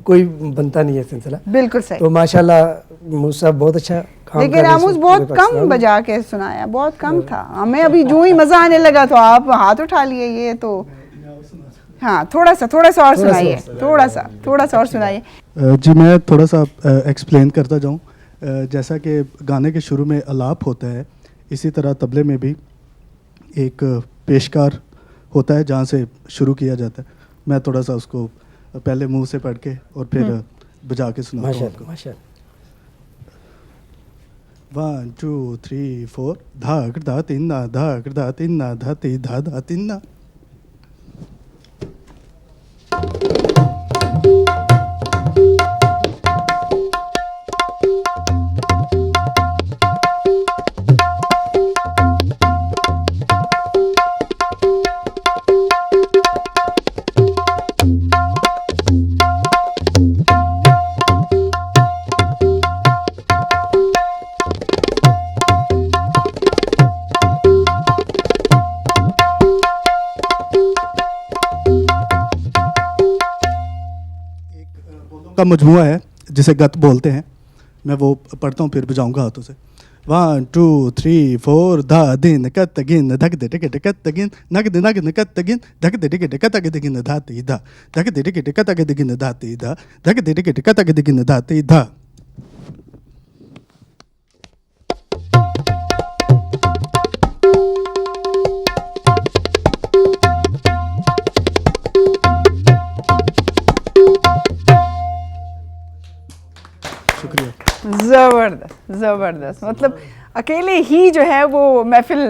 कोई बनता नहीं है सिलसिला। बिल्कुल सही। तो माशाल्लाह मूसा बहुत अच्छा काम कर लेकिन रहे हैं आमूस पूरे बहुत पाकिस्तान कम में। बजा के सुनाया, बहुत कम था। हमें अभी जो ही मजा आने लगा तो आप हाथ उठा लिए। ये तो हाँ, थोड़ा सा और सुनाइए, थोड़ा सा और सुनाइए। जी, मैं थोड़ा सा एक्सप्लेन करता जाऊं। जैसा कि गाने के शुरू में अलाप होता है, इसी तरह तबले में भी एक पेशकार होता है जहाँ से शुरू किया जाता है। मैं थोड़ा सा उसको पहले मुंह से पढ़ के और फिर बजा के सुनाता हूँ आपको। माशाल्लाह। 1 2 3 4 धाक धा तिन्ना धाक धा तिन्ना धा ती धा धा तिन्ना। का मजमुआ है जिसे गत बोलते हैं, मैं वो पढ़ता हूँ फिर बजाऊंगा हाथों से। 1 2 3 4 धा दिन कत गिन धक दे टिकट कत गिन नक दे नक कत गिन धक दे टिकट कत गिन धाती धा धक दे टिकट कत गिन धाती धा धक दे टिकट कत गिन धाती धा। जबरदस्त। मतलब अकेले ही जो है वो महफिल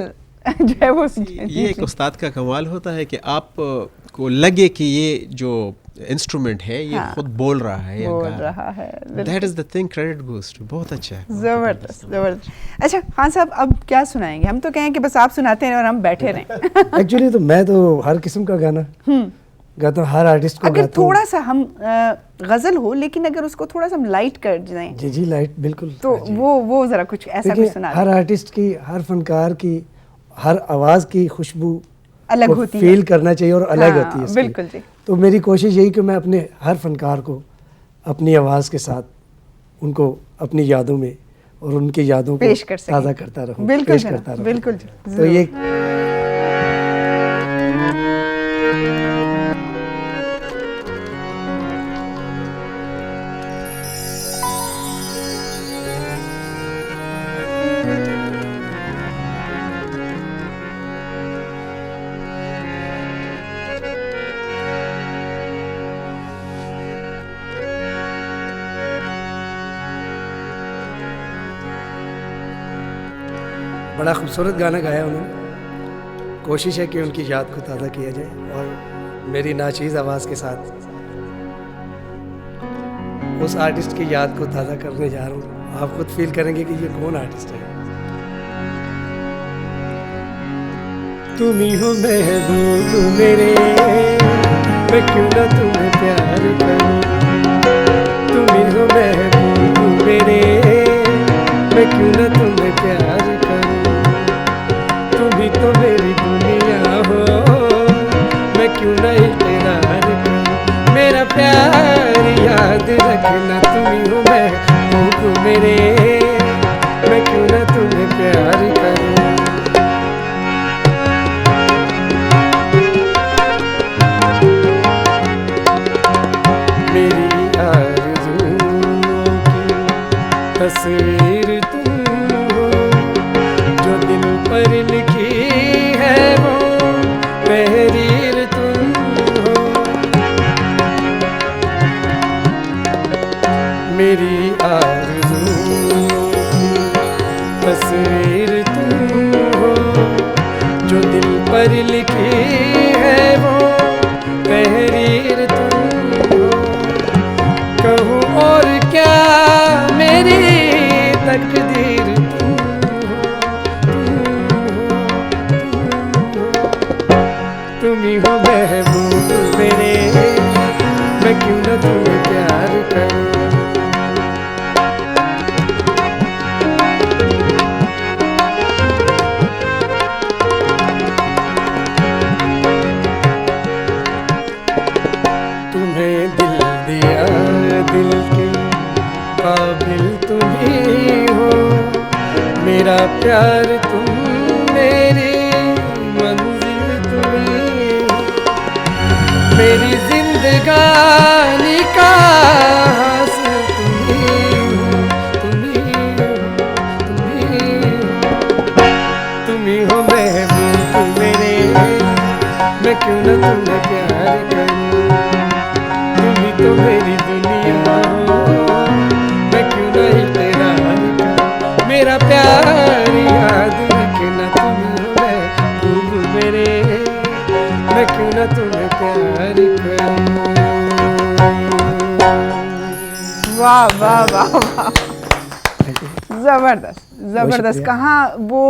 जो है वो ये एक उस्ताद का कमाल होता है कि आप को लगे कि ये जो इंस्ट्रूमेंट है ये खुद बोल रहा है या गा रहा है। That is the thing, credit goes to. बहुत अच्छा है, जबरदस्त। अच्छा खान साहब, अब क्या सुनाएंगे? हम तो कहें कि बस आप सुनाते रहें और हम बैठे रहें। एक्चुअली तो मैं तो हर किस्म का गाना गाता हूँ, हर आर्टिस्ट को अगर थोड़ा सा हम गजल हो, लेकिन अगर उसको थोड़ा सा हम लाइट कर दें। जी लाइट बिल्कुल। तो वो जरा कुछ ऐसा कुछ सुना हर आर्टिस्ट की, हर फनकार की हर आवाज़ की खुशबू अलग को होती है। फील करना चाहिए और अलग हाँ, होती है इसकी। बिल्कुल जी। तो मेरी कोशिश यही कि मैं अपने हर फनकार को अपनी आवाज़ के साथ उनको अपनी यादों में और उनकी यादों को पेश कर सकें। ताज़ा करता रहूं, बिल्कुल पेश जनाब, करता रहूं। बिल्कुल जी, तो ज़रूर। ये बड़ा खूबसूरत गाना गाया उन्होंने। कोशिश है कि उनकी याद को ताज़ा किया जाए और मेरी नाचीज़ आवाज़ के साथ उस आर्टिस्ट की याद को ताज़ा करने जा रहा हूँ। आप खुद फील करेंगे कि ये कौन आर्टिस्ट है। तुम ही हो महबूब मेरे, मैं क्यों ना तुम्हें प्यार करूं। तुम ही हो महबूब मेरे, मैं क्यों ना तुम्हें प्यार करूं। तुम ही तो मेरी दुनिया हो, मैं क्यों ना इकरार करूं। मेरा प्यार याद रखना, तुम ही हो महबूब मेरे, मैं क्यों ना तुम्हें प्यार करूं। मेरी आरज़ुओं की तस्वीर तुम हो, जो दिल पर लिखी है वो तहरीर तुम हो। मेरी आरज़ुओं की तस्वीर तुम हो, जो दिल पर लिखी है वो तहरीर तुम हो। कहूँ और क्या मेरी तकदीर तुम हो, तुम ही हो महबूब मेरे, मैं क्यों ना तुम्हें प्यार करूं। तुम्हें दिल दिया, दिल के काबिल तुम ही हो। मेरा प्यार तुम, मेरी मंजिल तुम ही हो। मेरी जिंदगानी का हासिल तुम ही हो, तुम ही हो, तुम ही हो। तुम ही हो महबूब मेरे, मैं क्यों ना तुम्हें प्यार करूं। तुम ही तो मेरी दुनिया हो, मैं क्यों ना इकरार करूं। मेरा प्यार याद रखना, तुम ही हो महबूब मेरे, मैं क्यों ना तुम्हें प्यार करूं। वाह वाह वाह वाह, जबरदस्त जबरदस्त। शुक्रिया। कहाँ वो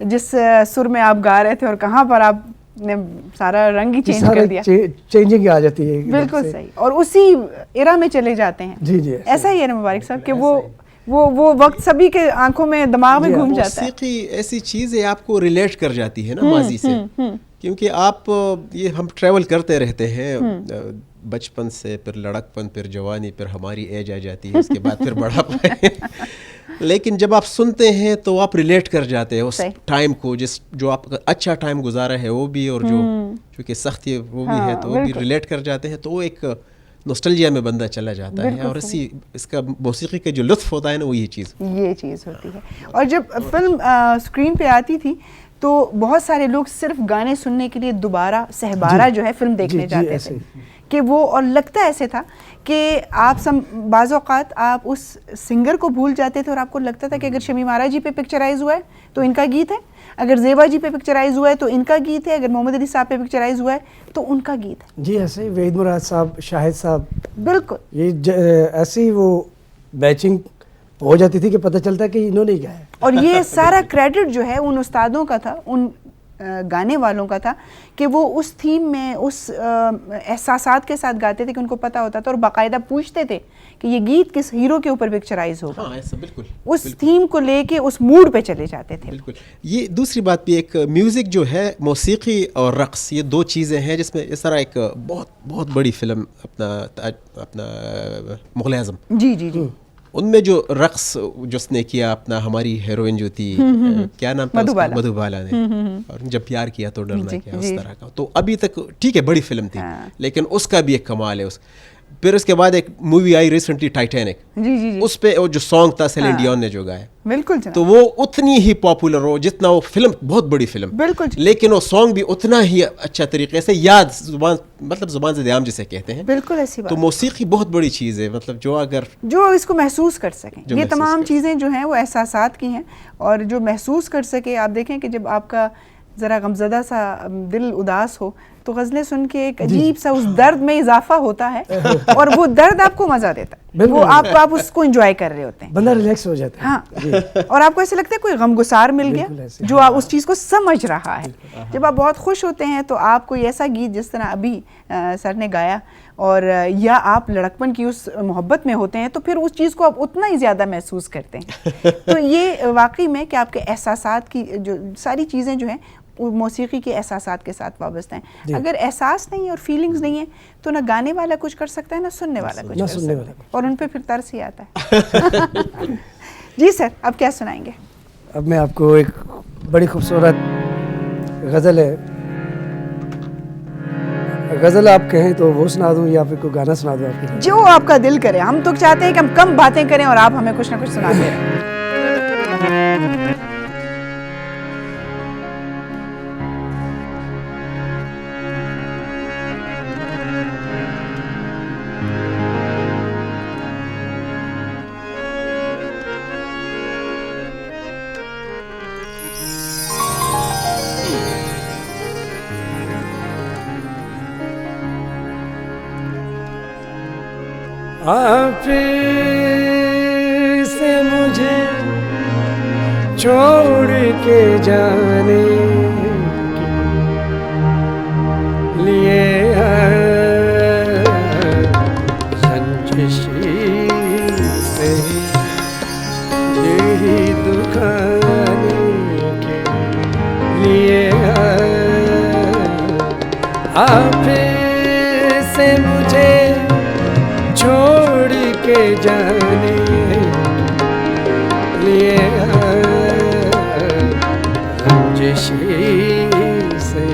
जिस सुर में आप गा रहे थे और कहाँ पर आपने सारा रंग ही चेंज कर दिया। चेंजिंग आ जाती है एकदम बिल्कुल से। सही, और उसी एरा में चले जाते हैं। जी जी, ऐसा ही है ना मुबारक साहब कि वो वक्त सभी के आंखों में, दिमाग में जी, घूम जाता है। मौसीकी ऐसी चीज़ है आपको रिलेट कर जाती है ना माजी से, क्योंकि आप ये हम ट्रैवल करते रहते हैं बचपन से, फिर लड़कपन, फिर जवानी, फिर हमारी एज आ जाती है, उसके बाद फिर बढ़ापा। लेकिन जब आप सुनते हैं तो आप रिलेट कर जाते हैं उस सही। टाइम को, जो आप अच्छा टाइम गुजारा है वो भी, और जो चूँकि सख्त है वो भी है, तो वो भी बिल्कुल। रिलेट कर जाते हैं। तो वो एक नॉस्टैल्जिया में बंदा चला जाता है, बिल्कुल और इसका मौसीकी का जो लुत्फ़ होता है ना, वो ये चीज़ होती है। और जब फिल्म स्क्रीन पे आती थी तो बहुत सारे लोग सिर्फ गाने सुनने के लिए दोबारा सहबारा जो है फिल्म देखने जी, जाते ऐसे थे ही। कि वो, और लगता ऐसे था कि आप बाज़ औक़ात आप उस सिंगर को भूल जाते थे और आपको लगता था कि अगर शमीम आरा जी पे पिक्चराइज हुआ है तो इनका गीत है, अगर ज़ेबा जी पे पिक्चराइज हुआ है तो इनका गीत है, अगर मोहम्मद अली साहब पे पिक्चराइज हुआ है तो उनका गीत है। जी ऐसे ही वहीद मुराद साहब, शाहिद साहब, बिल्कुल ऐसे ही वो मैचिंग हो जाती थी कि पता चलता कि इन्होंने ही गाया है। और ये सारा क्रेडिट जो है उन उस्तादों का था, उन गाने वालों का था कि वो उस थीम में उस एहसासात के साथ गाते थे कि उनको पता होता था और बाकायदा पूछते थे कि ये गीत किस हीरो के ऊपर पिक्चराइज होगा। हाँ, ऐसा बिल्कुल उस थीम को लेके उस मूड पे चले जाते थे। बिल्कुल। ये दूसरी बात भी, एक म्यूज़िक जो है, मौसीकी और रक़्स, ये दो चीज़ें हैं जिसमें इस तरह एक बहुत बड़ी फिल्म अपना मुग़ल आज़म, जी जी जी, उनमें जो रक़्स जिसने किया, अपना हमारी हीरोइन जो थी क्या नाम था उसका, मधुबाला ने, और जब प्यार किया तो डरना क्या, उस तरह का। तो अभी तक ठीक है, बड़ी फिल्म थी, लेकिन उसका भी एक कमाल है। फिर उसके बाद एक मूवी आई रिसेंटली, टाइटैनिक, जी जी जी, उस पे वो जो सॉन्ग था सेलिन डियोन ने जो गाया, बिल्कुल जनाब, तो वो उतनी ही पॉपुलर हो जितना वो फिल्म, बहुत बड़ी फिल्म, बिल्कुल, लेकिन वो सॉन्ग भी उतना ही अच्छा तरीके से याद, जुबान से ध्यान जिसे कहते हैं, बिल्कुल ऐसी बात। तो मौसीकी बहुत बड़ी चीज़ है, मतलब जो इसको महसूस कर सकें, ये तमाम चीज़ें जो हैं वो एहसासात की हैं, और जो महसूस कर सके। आप देखें कि जब आपका ज़रा गमज़दा सा दिल उदास हो तो गज़लें सुन के एक अजीब सा उस दर्द में इजाफा होता है, और वो दर्द आपको मज़ा देता है, वो आप उसको एंजॉय कर रहे होते हैं, बंदा रिलैक्स हो जाता है। हाँ, और आपको ऐसे लगता है कोई गमगुसार मिल गया जो आप उस चीज़ को समझ रहा है। जब आप बहुत खुश होते हैं तो आप कोई ऐसा गीत जिस तरह अभी सर ने गाया, और या आप लड़कपन की उस मोहब्बत में होते हैं, तो फिर उस चीज़ को आप उतना ही ज़्यादा महसूस करते हैं। तो ये वाकई में कि आपके एहसासात की जो सारी चीज़ें जो हैं मौसीकी के एहसासात के साथ वाबस्ता हैं। अगर एहसास नहीं है और फीलिंग्स नहीं है तो ना गाने वाला कुछ कर सकता है, ना सुनने वाला कुछ कर सकता है, और उन पे फिर तरस ही आता है। जी सर, अब क्या सुनाएंगे? अब मैं आपको एक बड़ी खूबसूरत गज़ल है, गज़ल आप कहें तो वो सुना दूं या फिर कोई गाना सुना दूं आपके लिए? जो आपका दिल करे। हम तो चाहते हैं कि हम कम बातें करें और आप हमें कुछ ना कुछ सुनाते रहें। आप से मुझे छोड़ के जाने के लिए रंजिशी से यही दुखाने के लिए आप से मुझे छोड़ के जाने लिए रंजिशी से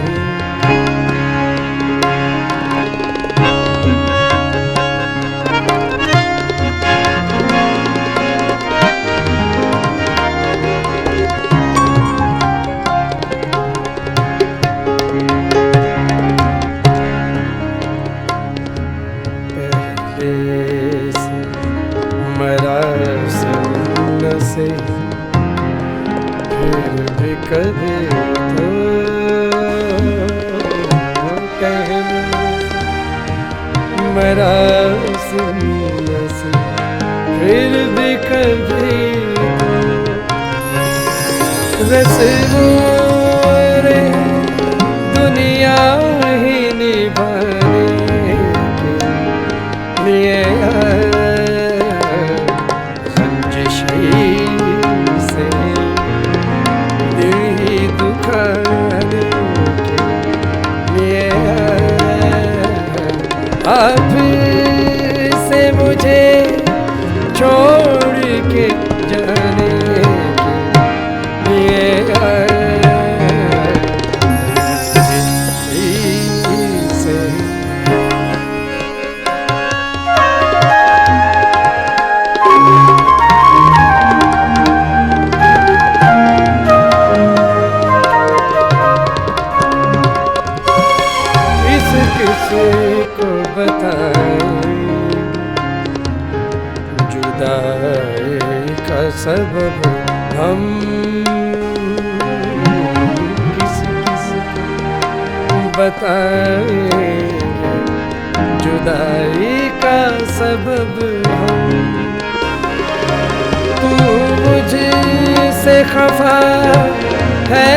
कभी तो कहना मरा सुनने से, फिर भी कभी तो रस्मों रे दुनिया ही निभाने के लिए रंजिशी से दुखाने के लिए आप से मुझे छोड़ के जाने के लिए से को बताएं जुदाई का सबब हम किसी को बताएं जुदाई का सबब हम। तू मुझसे खफा है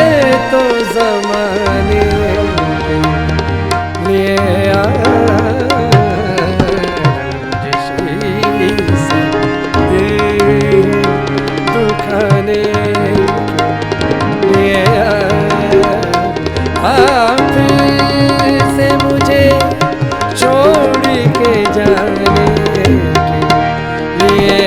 तो ज़माने लिए रंजिश से दिल दुखाने लिए आप से मुझे छोड़ के जाने के लिए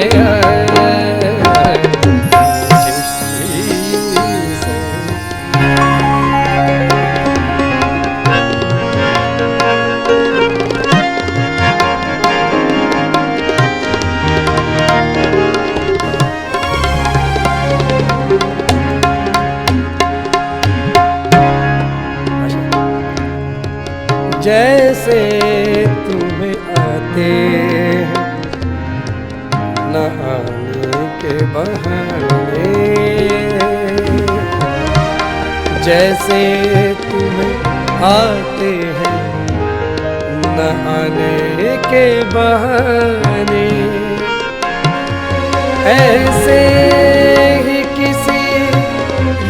जैसे तुम्हें आते हैं न आने के बहाने, जैसे तुम्हें आते हैं न आने के बहाने, ऐसे ही किसी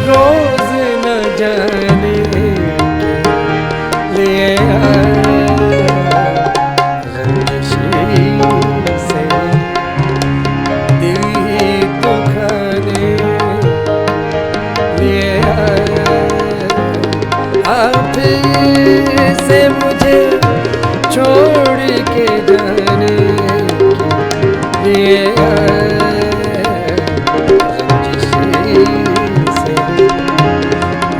रोज न जाने लिए रंजिशी से दिल दुखाने लिए आप से मुझे छोड़ के जाने के लिए रंजिशी से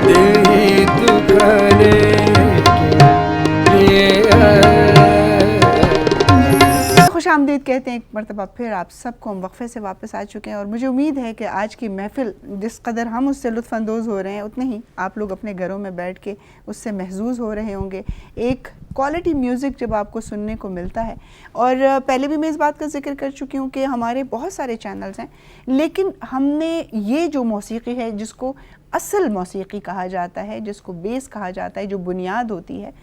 दिल दुखाने खुशामदीद कहते हैं एक मरतबा फिर आप सबको हम वक्फे से वापस आ चुके हैं और मुझे उम्मीद है कि आज की महफ़िल जिस कदर हम उससे लुत्फ़अंदोज़ हो रहे हैं उतने ही आप लोग अपने घरों में बैठ के उससे महजूज़ हो रहे होंगे। एक क्वालिटी म्यूज़िक जब आपको सुनने को मिलता है, और पहले भी मैं इस बात का जिक्र कर चुकी हूँ कि हमारे बहुत सारे चैनल्स हैं, लेकिन हमने ये जो मौसीक़ी है जिसको असल मौसीक़ी कहा जाता है, जिसको बेस कहा जाता है, जो बुनियाद होती है,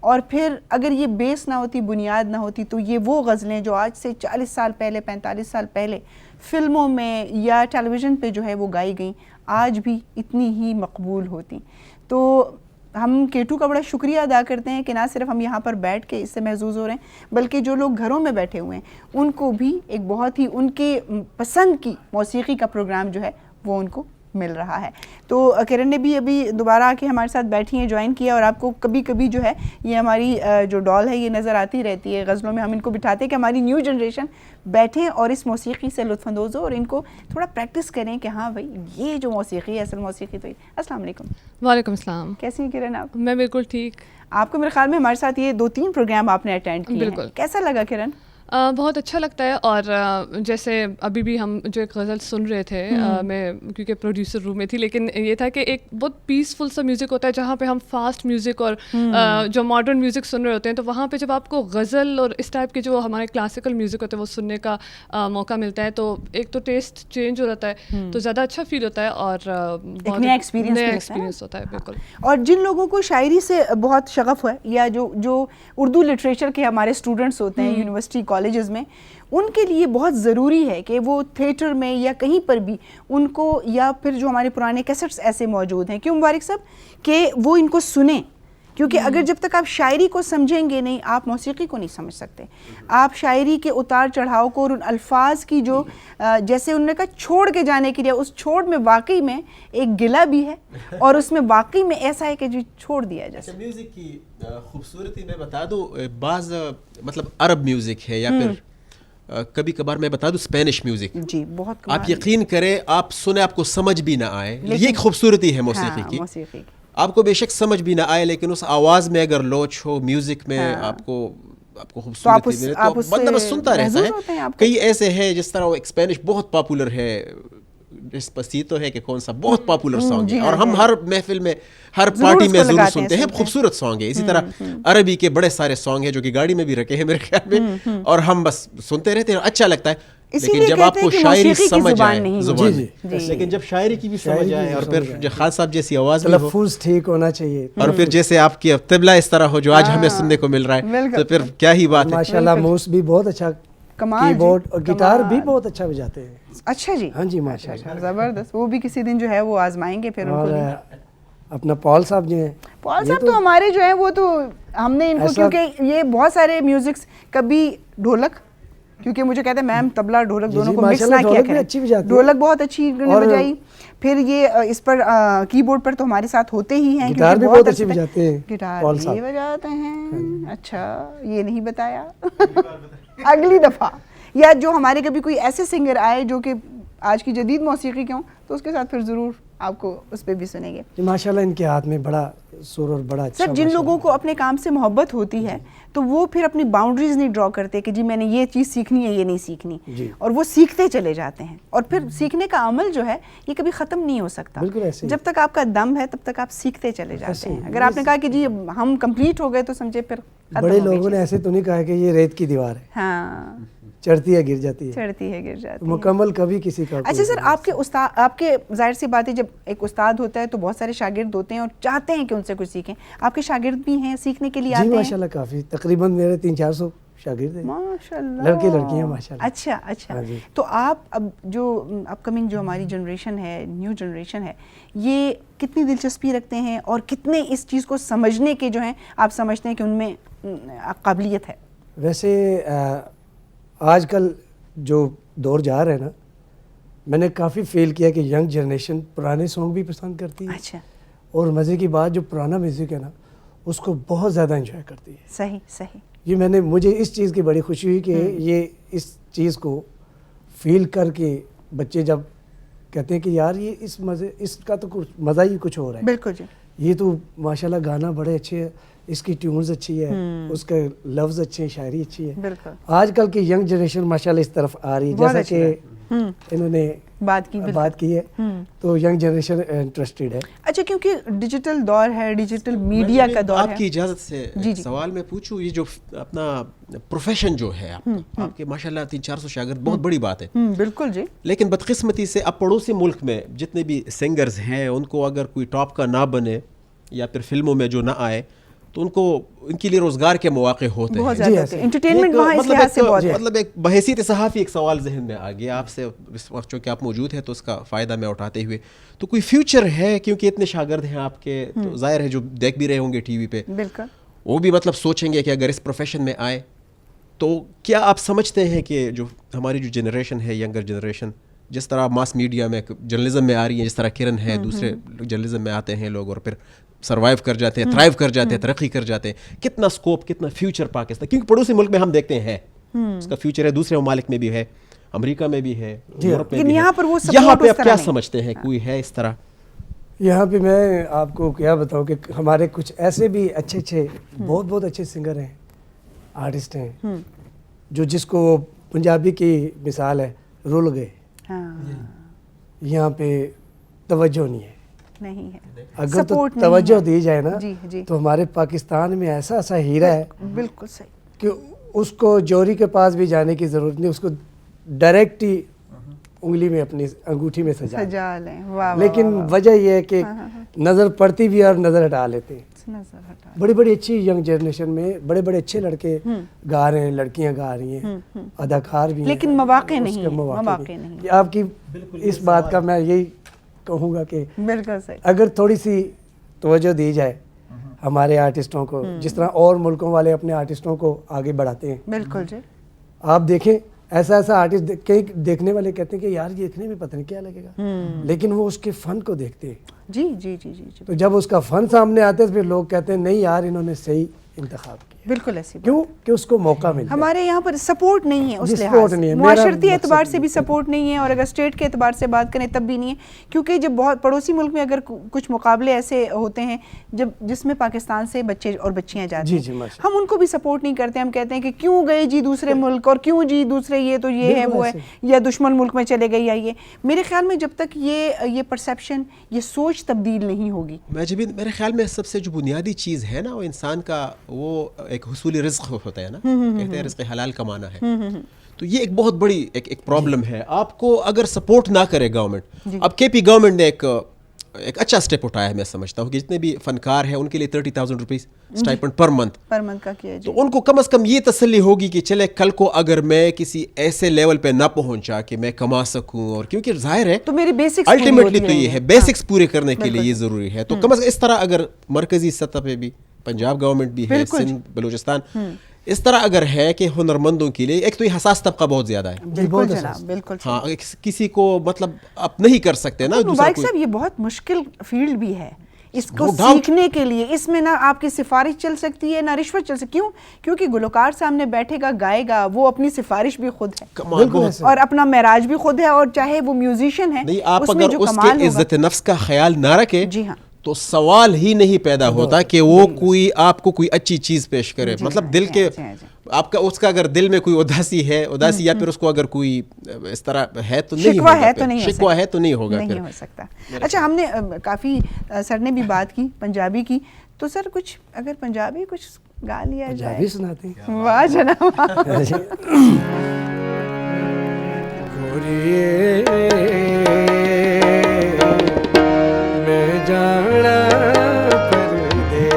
और फिर अगर ये बेस ना होती, बुनियाद ना होती, तो ये वो गज़लें जो आज से 40 साल पहले, 45 साल पहले फ़िल्मों में या टेलीविज़न पे जो है वो गाई गई, आज भी इतनी ही मकबूल होती। तो हम केटू का बड़ा शुक्रिया अदा करते हैं कि ना सिर्फ हम यहाँ पर बैठ के इससे महसूस हो रहे हैं, बल्कि जो लोग घरों में बैठे हुए हैं उनको भी एक बहुत ही उनके पसंद की मौसीक़ी का प्रोग्राम जो है वो उनको मिल रहा है। तो किरण ने भी अभी दोबारा आके हमारे साथ बैठी हैं, ज्वाइन किया, और आपको कभी कभी जो है ये हमारी जो डॉल है ये नज़र आती रहती है गज़लों में। हम इनको बिठाते हैं कि हमारी न्यू जनरेशन बैठें और इस मौसीक़ी से लुत्फ़अंदोज़ हो और इनको थोड़ा प्रैक्टिस करें कि हाँ भाई ये जो मौसीक़ी है असल मौसीक़ी तो ये। अस्सलाम वालेकुम। वालेकुम सलाम। कैसी हैं किरण आप? मैं बिल्कुल ठीक। आपको मेरे ख्याल में हमारे साथ ये 2-3 प्रोग्राम आपने अटेंड किए हैं, कैसा लगा किरण? बहुत अच्छा लगता है। और जैसे अभी भी हम जो एक गज़ल सुन रहे थे, मैं क्योंकि प्रोड्यूसर रूम में थी, लेकिन ये था कि एक बहुत पीसफुल सा म्यूज़िक होता है जहाँ पे हम फास्ट म्यूज़िक और जो मॉडर्न म्यूज़िक सुन रहे होते हैं, तो वहाँ पे जब आपको गज़ल और इस टाइप के जो हमारे क्लासिकल म्यूज़िक होते हैं वो सुनने का मौका मिलता है, तो एक तो टेस्ट चेंज हो जाता है, तो ज़्यादा अच्छा फील होता है और बहुत नया एक्सपीरियंस होता है। बिल्कुल। और जिन लोगों को शायरी से बहुत शगफ है, या जो उर्दू लिटरेचर के हमारे स्टूडेंट्स होते हैं यूनिवर्सिटी कॉलेजेस में, उनके लिए बहुत ज़रूरी है कि वो थिएटर में या कहीं पर भी उनको, या फिर जो हमारे पुराने कैसेट्स ऐसे मौजूद हैं, क्यों मुबारक साहब, कि वो इनको सुने, क्योंकि अगर जब तक आप शायरी को समझेंगे नहीं, आप मौसीक़ी को नहीं समझ सकते। आप शायरी के उतार चढ़ाव को और उन अल्फाज की जो जैसे उन्होंने कहा छोड़ के जाने के लिए, उस छोड़ में वाकई में एक गिला भी है और उसमें वाकई में ऐसा है कि जो छोड़ दिया जैसे। म्यूज़िक की खूबसूरती मैं बता दूँ, बाज़ मतलब अरब म्यूज़िक है या फिर कभी कभार मैं बता दूं स्पेनिश म्यूजिक जी, बहुत आप यकीन करें, आप सुने आपको समझ भी ना आए, ये एक खूबसूरती है मौसीक़ी की। आपको बेशक समझ भी ना आए, लेकिन उस आवाज़ में अगर लोच हो, म्यूजिक में आपको खूबसूरती मिले तो बंदा बस सुनता रहता है। कई ऐसे हैं जिस तरह वो एक स्पेनिश बहुत पॉपुलर है, डेस्पासितो है कि कौन सा बहुत पॉपुलर सॉन्ग है, और हम हर महफिल में, हर पार्टी में जरूर सुनते हैं, खूबसूरत सॉन्ग है। इसी तरह अरबी के बड़े सारे सॉन्ग हैं जो कि गाड़ी में भी रखे हैं मेरे ख्याल में, और हम बस सुनते रहते हैं, अच्छा लगता है। लेकिन जब आपको शायरी समझ आए, लेकिन जब शायरी की भी समझ आए, और फिर जो खान साहब जैसी आवाज में हो, ठीक होना चाहिए, और फिर जैसे आपकी तिबला इस तरह हो जो आज हमें सुनने को मिल रहा है, तो फिर क्या ही बात है। माशाल्लाह मूस भी बहुत अच्छा कमाल कीबोर्ड जी, और गिटार भी कमाल। बहुत अच्छा बजाते हैं। अच्छा जी, हाँ जी अच्छा, माशाल्लाह। जबरदस्त। वो भी किसी दिन जो है वो आजमाएंगे फिर उनको और भी। अपना पॉल साहब जो हैं, पॉल ये साहब तो हमारे जो है वो तो हमने इनको, ऐसा- क्योंकि ये बहुत सारे म्यूजिक्स, कभी ढोलक, क्योंकि मुझे कहते हैं मैम तबला ढोलक जी, दोनों जी, को मिक्स माशाल्लाह ना किया ढोलक भी करें। अच्छी बजाती है। ढोलक बहुत अच्छी इन्होंने और- बजाई। फिर ये इस पर कीबोर्ड पर तो हमारे साथ होते ही हैं, गिटार क्योंकि भी बहुत अच्छे अच्छी बजाते हैं गिटार पॉल भी साहब। बजाते हैं। अच्छा, ये नहीं बताया अगली दफा, या जो हमारे कभी कोई ऐसे सिंगर आए जो कि आज की जदीद मौसीकी के हों, तो उसके साथ फिर ज़रूर आपको उस पर भी सुनेंगे। जी, माशाल्लाह इनके हाथ में बड़ा सुर और बड़ा अच्छा। सर, जिन लोगों को अपने काम से मोहब्बत होती है तो वो फिर अपनी बाउंड्रीज नहीं ड्रॉ करते कि जी मैंने ये चीज़ सीखनी है, ये नहीं सीखनी, जी। और वो सीखते चले जाते हैं। और फिर सीखने का अमल जो है ये कभी ख़त्म नहीं हो सकता। बिल्कुल ऐसे ही। जब तक आपका दम है तब तक आप सीखते चले जाते ऐसे हैं। ही। अगर आपने कहा कि जी हम कंप्लीट हो गए तो समझे फिर खत्म बड़े हो गई लोगों ने चीज़। ऐसे तो नहीं कहा कि ये रेत की दीवार है, हाँ, चढ़ती है गिर जाती है, चढ़ती है गिर जाती तो है। मुकम्मल कभी किसी का अच्छा कोई सर, नहीं। आपके उस्ताद, आपके जाहिर सी बात है जब एक उस्ताद होता है तो बहुत सारे शागिर्द होते हैं और चाहते हैं कि उनसे कुछ सीखें। आपके शागिर्द भी हैं, सीखने के लिए जी आते हैं? माशाल्लाह काफ़ी, तकरीबन मेरे 300-400 शागिर्द हैं। माशाल्लाह, लड़के लड़कियां माशाल्लाह। अच्छा अच्छा। हाँ जी। तो आप अब जो अपकमिंग जो हमारी जनरेशन है, न्यू जनरेशन है, ये कितनी दिलचस्पी रखते हैं और कितने इस चीज़ को समझने के जो हैं आप समझते हैं कि उनमें काबिलियत है? वैसे आजकल जो दौर जा रहा है ना, मैंने काफ़ी फील किया कि यंग जनरेशन पुराने सॉन्ग भी पसंद करती है, अच्छा, और मज़े की बात जो पुराना म्यूज़िक है ना उसको बहुत ज़्यादा एंजॉय करती है। सही सही। ये मुझे इस चीज़ की बड़ी खुशी हुई कि ये इस चीज़ को फील करके बच्चे जब कहते हैं कि यार ये इसका तो कुछ मज़ा ही कुछ और है, बिल्कुल जी। ये तो माशाल्लाह गाना बड़े अच्छे है, इसकी ट्यून्स अच्छी है, उसके लफ्ज़ अच्छे हैं, शायरी अच्छी है। बिल्कुल, आजकल की यंग जनरेशन माशाल्लाह इस तरफ आ रही है, बहुत जैसा अच्छी कि इन्होंने बात की, बिल्कुल। बात की है, तो यंग जनरेशन इंटरेस्टेड है। अच्छा, क्योंकि डिजिटल दौर है, डिजिटल मीडिया का दौर आपकी है। इजाज़त से जी, एक जी। सवाल मैं पूछूं, ये जो अपना प्रोफेशन जो है आपका, आपके माशाल्लाह 300-400 शागिर्द, बहुत बड़ी बात है। बिल्कुल जी। लेकिन बदकिस्मती से अब पड़ोसी मुल्क में जितने भी सिंगर्स हैं उनको अगर कोई टॉप का ना बने या फिर फिल्मों में जो ना आए तो उनको इनके लिए रोजगार के मौके होते बहुत हैं। ज़्यादा जी, होते हैं। ऐसे। एंटरटेनमेंट वहाँ इस मतलब लिहाज से बहुत है। मतलब एक बहैसियत सहाफ़ी एक सवाल जहन में आ गया आपसे इस वक्त, चूँकि आप मौजूद हैं तो उसका फ़ायदा मैं उठाते हुए, तो कोई फ्यूचर है क्योंकि इतने शागिर्द हैं आपके, तो जाहिर है जो देख भी रहे होंगे टीवी पे, बिल्कुल। वो भी मतलब सोचेंगे कि अगर इस प्रोफेशन में आए तो क्या आप समझते हैं कि जो हमारी जो जनरेशन है, यंगर जनरेशन, जिस तरह मास मीडिया में जर्नलिज्म में आ रही है, जिस तरह किरण है, दूसरे जर्नलिज्म में आते हैं लोग और फिर सर्वाइव कर जाते हैं, थ्राइव कर जाते हैं, तरक्की कर जाते हैं, कितना स्कोप, कितना फ्यूचर पाकिस्तान, क्योंकि पड़ोसी मुल्क में हम देखते हैं उसका फ्यूचर है, दूसरे ममालिक में भी है, अमेरिका में भी है, यूरोप में लेकिन भी यहाँ है। पर वो यहाँ support पे उस आप तरह क्या नहीं। समझते हैं, कोई है इस तरह? यहाँ पे मैं आपको क्या बताऊँ कि हमारे कुछ ऐसे भी अच्छे अच्छे बहुत बहुत अच्छे सिंगर हैं, आर्टिस्ट हैं, जो जिसको पंजाबी की मिसाल है, रुल गए, हाँ, यहाँ पे तवज्जो नहीं है। नहीं है, अगर तो Support नहीं तवज्जो है। दी जाए ना, जी, जी। तो हमारे पाकिस्तान में ऐसा ऐसा हीरा है बिल्कुल सही। कि उसको जोरी के पास भी जाने की ज़रूरत नहीं, उसको डायरेक्ट ही उंगली में अपनी अंगूठी में सजा सजा लें, वाह, लेकिन वजह यह है कि नज़र पड़ती भी है और नज़र हटा लेते हैं। नजर हटा। बड़ी बड़ी अच्छी यंग जनरेशन में बड़े बड़े अच्छे लड़के गा रहे हैं, लड़कियां गा रही हैं, अदाकार भी हैं, लेकिन मौके नहीं उसके हैं, मौके नहीं। ये आपकी इस बात का मैं यही कहूँगा कि बिल्कुल सही। अगर थोड़ी सी तवज्जो दी जाए हमारे आर्टिस्टों को, जिस तरह और मुल्कों वाले अपने आर्टिस्टों को आगे बढ़ाते हैं, बिल्कुल जी। आप देखें ऐसा ऐसा आर्टिस्ट कई देखने वाले कहते हैं कि यार ये देखने में पता नहीं क्या लगेगा, लेकिन वो उसके फन को देखते हैं। जी जी जी जी जी। तो जब उसका फन सामने आता है तो फिर लोग कहते हैं नहीं यार इन्होंने सही इंतखाब किया। बिल्कुल ऐसी बात। क्यों कि उसको मौका मिला। हमारे यहाँ पर सपोर्ट नहीं है उस जी, लिहाज support से, नहीं है। मुआशरती मेरा एतबार मकसद से भी सपोर्ट नहीं है, और अगर स्टेट के एतबार से बात करें तब भी नहीं है, क्योंकि जब बहुत पड़ोसी मुल्क में अगर कुछ मुकाबले ऐसे होते हैं जब जिसमें पाकिस्तान से बच्चे और बच्चियाँ जाती जी, हैं, जी, माशाल्लाह। हम उनको भी सपोर्ट नहीं करते। हम कहते हैं कि क्यों गए जी दूसरे मुल्क, और क्यों जी दूसरे ये तो ये है बिल्कुल वो है, ऐसे। या दुश्मन मुल्क में चले गए या ये। मेरे ख्याल में जब तक ये परसेप्शन, ये सोच तब्दील नहीं होगी। मैजबीन, मेरे ख्याल में सबसे जो बुनियादी चीज़ है ना वो इंसान का वो एक हुसूली रिज़्क़ होता है ना, कहते हैं रिज़्क़ हलाल कमाना है, तो ये एक बहुत बड़ी एक प्रॉब्लम है। आपको अगर सपोर्ट ना करे गवर्नमेंट, अब केपी गवर्नमेंट ने एक एक अच्छा स्टेप उठाया है। मैं समझता हूँ कि जितने भी फनकार हैं उनके लिए 30,000 रुपीज़ स्टाइपेंड पर मंथ का किया जी। तो उनको कम से कम ये तसल्ली होगी कि चले कल को अगर मैं किसी ऐसे लेवल पे ना पहुंचा कि मैं कमा सकूं, और क्योंकि जाहिर है तो मेरी बेसिक्स अल्टीमेटली तो ये है, बेसिक्स पूरे करने के लिए ये ज़रूरी है। तो कम से कम इस तरह अगर मरकजी सतह पे भी पंजाब गवर्नमेंट भी है, सिंध बलूचिस्तान इस तरह अगर है कि हुनरमंदों के लिए, एक तो ये हसास तबका बहुत ज्यादा है, बिल्कुल जनाब, बिल्कुल। हाँ, किसी को मतलब आप नहीं कर सकते ना। मुबारक साहब ये बहुत मुश्किल फील्ड भी है इसको सीखने के लिए। इसमें ना आपकी सिफारिश चल सकती है ना रिश्वत चल सकती। क्यों? क्योंकि गुलकार सामने बैठेगा गाएगा, वो अपनी सिफारिश भी खुद है और अपना मेराज भी खुद है, और चाहे वो म्यूजिशियन है नहीं, आप अगर उसके इज्जत नफ्स का ख्याल ना रखे जी हाँ तो सवाल ही नहीं पैदा होता कि वो कोई आपको कोई अच्छी चीज पेश करे। मतलब दिल के आपका उसका अगर दिल में कोई उदासी है, उदासी या फिर उसको अगर कोई इस तरह है तो नहीं होगा, शिकवा है तो नहीं होगा, नहीं हो सकता। अच्छा, हमने काफ़ी सर ने भी बात की पंजाबी की, तो सर कुछ अगर पंजाबी कुछ गा लिया जाए। पंजाबी सुनाते हैं। वाह जनाब। मैं जाना परदे,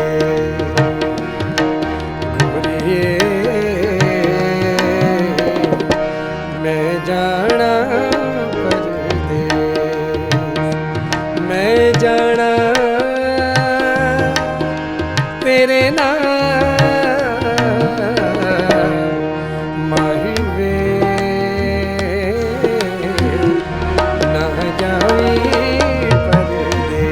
गोरिये मैं जाना परदे, मैं जाना तेरे नाल माही वे ना जावी परदे।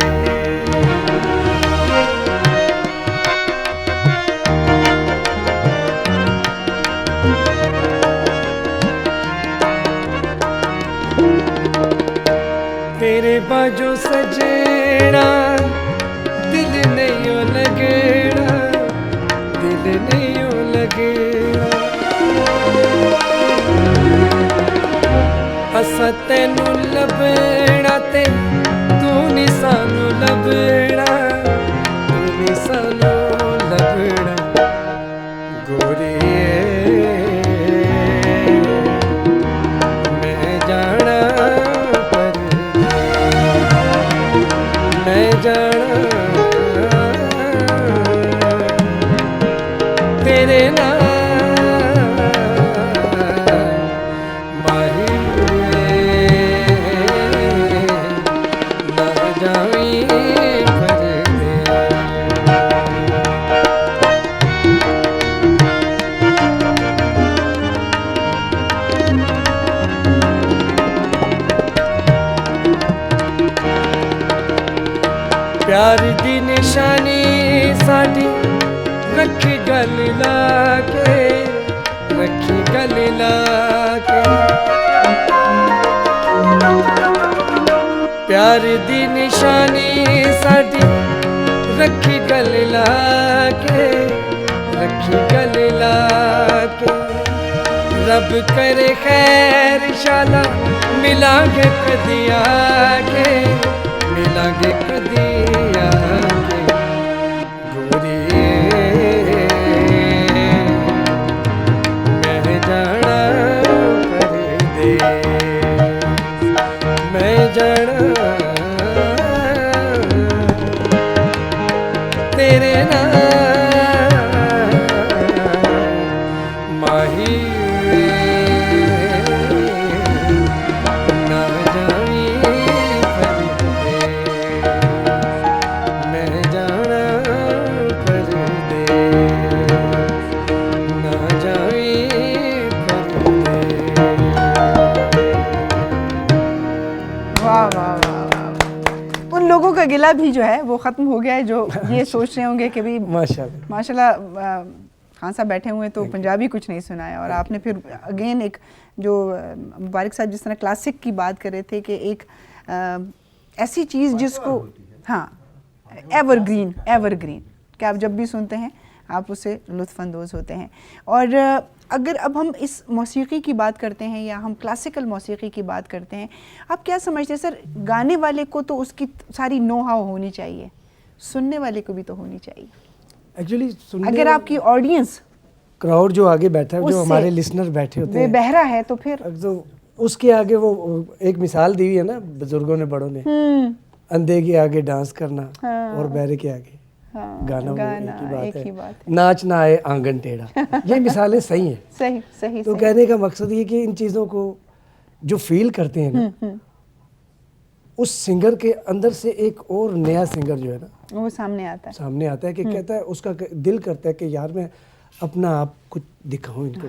तेरे बाजो सजना दिल नहीं ओ लगेड़ा, दिल नहीं ओ लगेड़ा, असा तेनू लभना ते तू नी सानू लभना, तू नी सानू लभना, गोरिये मैं जाना परदे, मैं जाना तेरे नाल माही ना जावी परदे। प्यार दी निशानी साडी रखी गल लाके, रखी गल लाके, प्यार दी निशानी साडी रखी गल लाके, रखी गल लाके, रब करे खैर शाला मिलांगे कदी आके, मिलांगे कदी आके, गोरिये मैं जाना परदे, मैं जाना तेरे नाल माही ना जावी परदे, मैं जाना परदे, ना जावी परदे। वाह वाह वाह वाह। उन लोगों का गिला भी जो है वो ख़त्म हो गया है जो ये सोच रहे होंगे कि भाई माशाल्लाह खान साहब बैठे हुए तो पंजाबी कुछ नहीं सुनाया, और आपने फिर अगेन एक जो मुबारक साहब जिस तरह क्लासिक की बात कर रहे थे कि एक ऐसी चीज़ जिसको हाँ एवरग्रीन, एवरग्रीन कि आप जब भी सुनते हैं आप उससे लुत्फ़अंदोज़ होते हैं। और अगर अब हम इस मौसीकी की बात करते हैं या हम क्लासिकल मौसीकी की बात करते हैं, आप क्या समझते हैं सर, गाने वाले को तो उसकी सारी नो हाउ होनी चाहिए, सुनने वाले को भी तो होनी चाहिए। एक्चुअली अगर आपकी ऑडियंस क्राउड जो आगे बैठा है, जो हमारे लिसनर बैठे होते हैं, बहरा है तो फिर तो उसके आगे वो एक मिसाल दी हुई है ना बुजुर्गों ने, बड़ों ने, अंधे के आगे डांस करना हाँ। और बहरे के आगे हाँ, गाना, वो गाना एक एक ही ही बात बात है। नाच ना आए आंगन टेढ़ा, ये मिसालें सही हैं। सही सही तो सही। कहने का मकसद ये कि इन चीज़ों को जो फील करते हैं ना, उस सिंगर के अंदर से एक और नया सिंगर जो है ना वो सामने आता है। सामने आता है कि कहता है, उसका दिल करता है कि यार मैं अपना आप कुछ दिखाऊं इनको,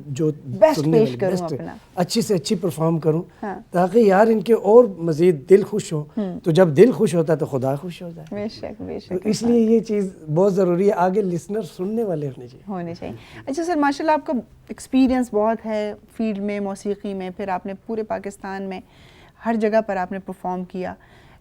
जो बेस्ट सुनने पेश वाले करूं बेस्ट अपना। अच्छी से अच्छी परफॉर्म करूं, हाँ। ताकि यार इनके और मजीद दिल खुश हो। तो जब दिल खुश होता है तो खुदा खुश होता है। बेशक बेशक। तो इसलिए ये चीज़ बहुत ज़रूरी है, आगे लिसनर सुनने वाले होने चाहिए। होने चाहिए। अच्छा सर, माशाल्लाह आपका एक्सपीरियंस बहुत है फील्ड में, मौसीकी में, फिर आपने पूरे पाकिस्तान में हर जगह पर आपने परफॉर्म किया।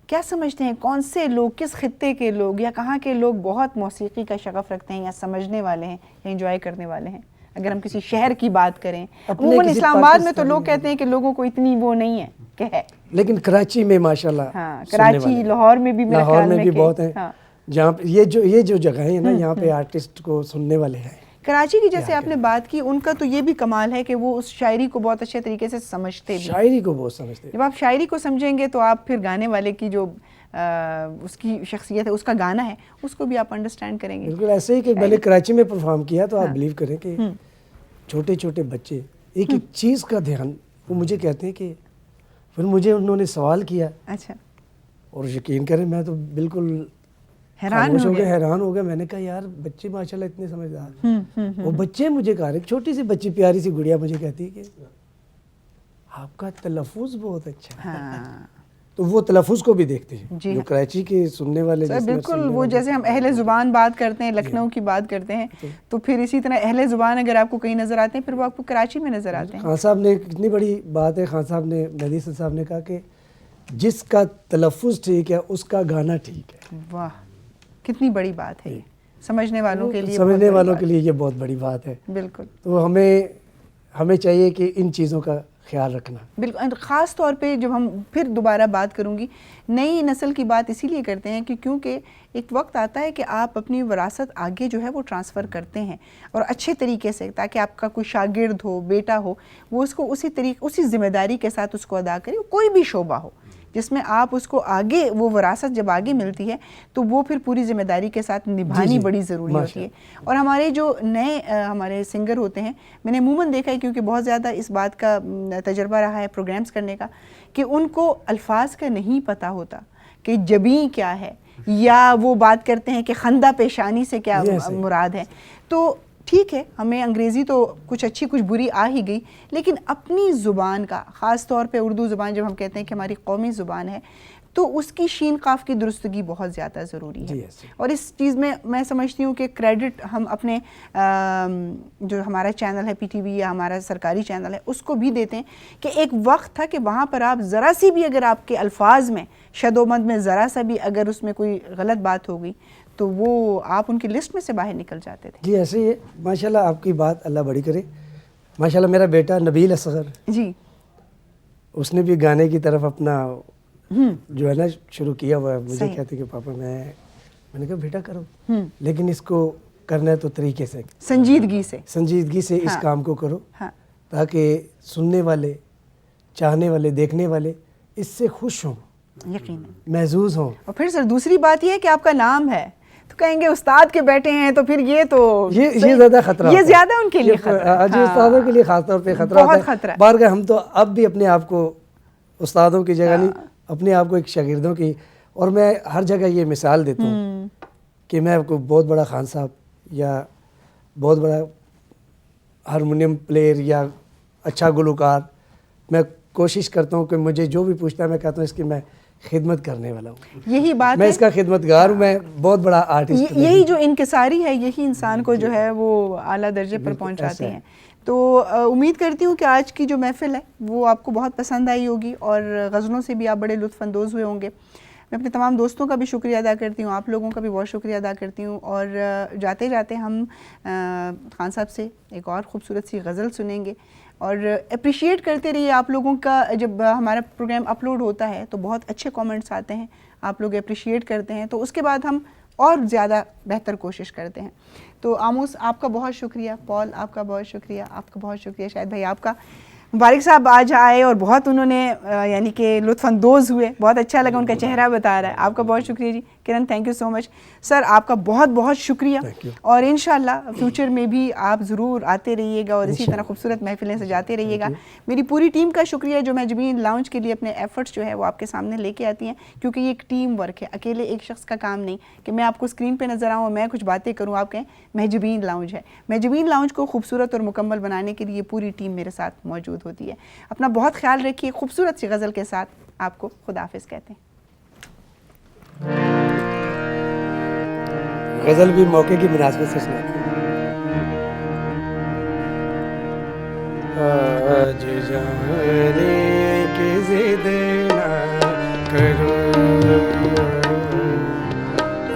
क्या समझते हैं कौन से लोग, किस खित्ते के लोग या कहाँ के लोग बहुत मौसीकी का शगफ रखते हैं या समझने वाले हैं या एंजॉय करने वाले हैं? अगर हम किसी शहर की बात करें, अमूमन किसी इस्लामाबाद में तो पाकिस्तानी लोग कहते हैं कि लोगों को इतनी वो नहीं है कि है। लेकिन कराची में माशाल्लाह हाँ, सुनने कराची, वाले हैं। लाहौर में भी मेरे लाहौर ख्याल में में भी कि- बहुत हैं। हाँ। जहाँ पे ये जो जगह है ना, यहाँ पे आर्टिस्ट को सुनने वाले हैं। कराची की जैसे आपने बात की, उनका तो ये भी कमाल है कि वो उस शायरी को बहुत अच्छे तरीके से समझते भी। शायरी को बहुत समझते हैं। जब आप शायरी को समझेंगे तो आप फिर गाने वाले की जो उसकी शख्सियत है, उसका गाना है, उसको भी आप अंडरस्टैंड करेंगे। बिल्कुल ऐसे ही कि मैंने कराची में परफॉर्म किया तो आप हाँ। बिलीव करें कि छोटे छोटे बच्चे एक एक चीज़ का ध्यान, वो मुझे कहते हैं कि फिर मुझे उन्होंने सवाल किया अच्छा, और यकीन करें मैं तो बिल्कुल हैरान खामोश हो हो गया, गए। हैरान हो गया। मैंने कहा यार बच्चे माशाल्लाह इतने समझदार। वो बच्चे मुझे कहा रहे, छोटी सी बच्ची प्यारी सी गुड़िया मुझे कहती है कि आपका तलफ़ुज़ बहुत अच्छा है। हाँ तो वो तलफ़ुज़ को भी देखते हैं जी जो हाँ। कराची के सुनने वाले सर listeners बिल्कुल, सुनने वो वाले। जैसे हम अहले ज़ुबान बात करते हैं, लखनऊ की बात करते हैं, तो फिर इसी तरह अहले ज़ुबान अगर आपको कहीं नज़र आते हैं, फिर वो आपको कराची में नज़र आते हैं। खान साहब ने कितनी बड़ी बात है, खान साहब ने, मेहदी हसन साहब ने कहा कि जिसका तलफ़ुज़ ठीक है उसका गाना ठीक है। वाह, कितनी बड़ी बात है ये, समझने वालों के लिए, समझने बहुत बड़ी वालों बात। के लिए ये बहुत बड़ी बात है। बिल्कुल तो हमें चाहिए कि इन चीज़ों का ख्याल रखना। बिल्कुल, और ख़ास तौर पे जब हम फिर दोबारा बात करूंगी, नई नस्ल की बात इसीलिए करते हैं कि क्योंकि एक वक्त आता है कि आप अपनी विरासत आगे जो है वो ट्रांसफ़र करते हैं और अच्छे तरीके से, ताकि आपका कोई शागिर्द हो, बेटा हो, वो उसको उसी ज़िम्मेदारी के साथ उसको अदा करे। कोई भी शोबा हो जिसमें आप उसको आगे, वो विरासत जब आगे मिलती है तो वो फिर पूरी ज़िम्मेदारी के साथ निभानी जी, बड़ी ज़रूरी होती है। और हमारे जो नए हमारे सिंगर होते हैं, मैंने अमूमन देखा है, क्योंकि बहुत ज़्यादा इस बात का तजर्बा रहा है प्रोग्राम्स करने का, कि उनको अल्फाज का नहीं पता होता कि जबी क्या है, या वो बात करते हैं कि खंदा पेशानी से क्या मुराद है। तो ठीक है, हमें अंग्रेज़ी तो कुछ अच्छी कुछ बुरी आ ही गई, लेकिन अपनी ज़ुबान का, ख़ास तौर पे उर्दू ज़ुबान जब हम कहते हैं कि हमारी कौमी ज़ुबान है, तो उसकी शीन काफ की दुरुस्तगी बहुत ज़्यादा ज़रूरी है। और इस चीज़ में मैं समझती हूँ कि क्रेडिट हम अपने जो हमारा चैनल है PTV या हमारा सरकारी चैनल है उसको भी देते हैं कि एक वक्त था कि वहाँ पर आप ज़रा सी भी अगर आपके अल्फाज में, शदोमद में ज़रा सा भी अगर उसमें कोई गलत बात हो गई तो वो आप उनकी लिस्ट में से बाहर निकल जाते थे। जी ऐसे ही है। माशाल्लाह आपकी बात अल्लाह बड़ी करे। माशाल्लाह मेरा बेटा नबील असगर जी, उसने भी गाने की तरफ अपना जो है ना शुरू किया हुआ है। मुझे कहते कि पापा मैंने कहा बेटा करो, लेकिन इसको करना है तो तरीके से, संजीदगी से इस काम को करो, ताकि सुनने वाले, चाहने वाले, देखने वाले इससे खुश हों, यकीनन महसूस हों। और फिर सर दूसरी बात ये है कि आपका नाम है तो कहेंगे उस्ताद के बेटे हैं, तो फिर ये तो ये ज़्यादा खतरा, ये ज़्यादा उनके लिए खतरा, आज उस्तादों के लिए खासतौर पे खतरा बहुत होता है। खतरा है। बार हम तो अब भी अपने आप को उस्तादों की जगह नहीं, अपने आप को एक शागिर्दों की, और मैं हर जगह ये मिसाल देता हूँ कि मैं कोई बहुत बड़ा खान साहब या बहुत बड़ा हारमोनियम प्लेयर या अच्छा गुलकार, मैं कोशिश करता हूँ कि मुझे जो भी पूछता है मैं कहता हूँ इसकी मैं खिदमत करने वाला हूँ। यही बात मैं है, इसका खिदमतगार हूँ, मैं बहुत बड़ा आर्टिस्ट। यही जो इनकिसारी है, यही इंसान को जो है वो आला दर्जे पर पहुँचाती है। तो उम्मीद करती हूँ कि आज की जो महफ़िल है वो आपको बहुत पसंद आई होगी और गज़लों से भी आप बड़े लुत्फ़ अंदोज़ हुए होंगे। मैं अपने तमाम दोस्तों का भी शुक्रिया अदा करती हूँ, आप लोगों का भी बहुत शुक्रिया अदा करती हूँ। और जाते जाते हम खान साहब से एक और ख़ूबसूरत सी गज़ल सुनेंगे और अप्रिशिएट करते रहिए आप लोगों का। जब हमारा प्रोग्राम अपलोड होता है तो बहुत अच्छे कमेंट्स आते हैं, आप लोग अप्रिशिएट करते हैं, तो उसके बाद हम और ज़्यादा बेहतर कोशिश करते हैं। तो आमोस आपका बहुत शुक्रिया, पॉल आपका बहुत शुक्रिया, आपका बहुत शुक्रिया, शायद भाई आपका। मुबारक साहब आज आए और बहुत उन्होंने यानी कि लुत्फ़अंदोज़ हुए, बहुत अच्छा लगा, उनका चेहरा बता रहा है। आपका बहुत शुक्रिया जी Kiran, thank you so much. Sir आपका बहुत बहुत शुक्रिया, और इंशाल्लाह फ्यूचर में भी आप ज़रूर आते रहिएगा और इसी तरह खूबसूरत महफिलें सजाते रहिएगा। मेरी पूरी टीम का शुक्रिया जो महजबीन लाउंज के लिए अपने एफर्ट्स जो है वो आपके सामने लेके आती हैं, क्योंकि ये एक टीम वर्क है, अकेले एक शख्स का काम नहीं कि मैं आपको स्क्रीन पर नज़र आऊँ और मैं कुछ बातें करूँ। आप कहें महजबीन लाउंज है, महजबीन लाउंज को खूबसूरत और मुकम्मल बनाने के लिए पूरी टीम मेरे साथ मौजूद होती है। अपना बहुत ख्याल रखिए। खूबसूरत सी गज़ल के साथ आपको खुदाफिज कहते हैं। गज़ल भी मौके की मुनासिबत से सुनाते हैं। आज जाने की जिद ना करो,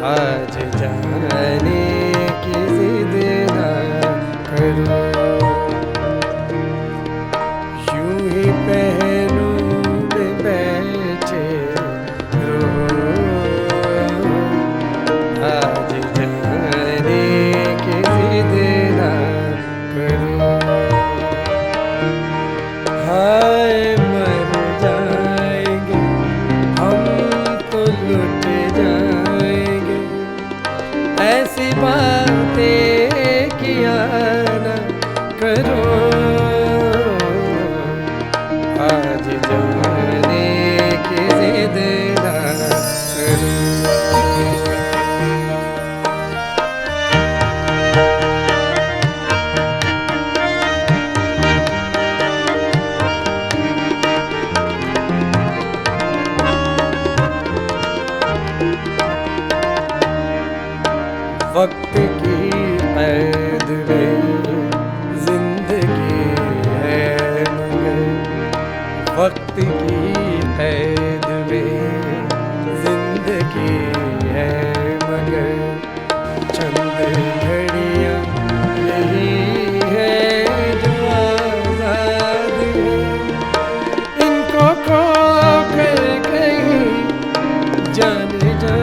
आज जाने की जिद ना करो, यूं ही पहलू में बैठे रहो, आज जाने की जिद ना करो, हाय मर जाएंगे हम तो लुट जाएंगे, ऐसी बातें किया ना करो, आज जाने की जिद ना करो। वक्त की कैद में जिंदगी है मगर, वक्त की कैद में जिंदगी है मगर, चंद घड़ियां यही है जो आजाद है, इनको खो कर कहीं जान जा,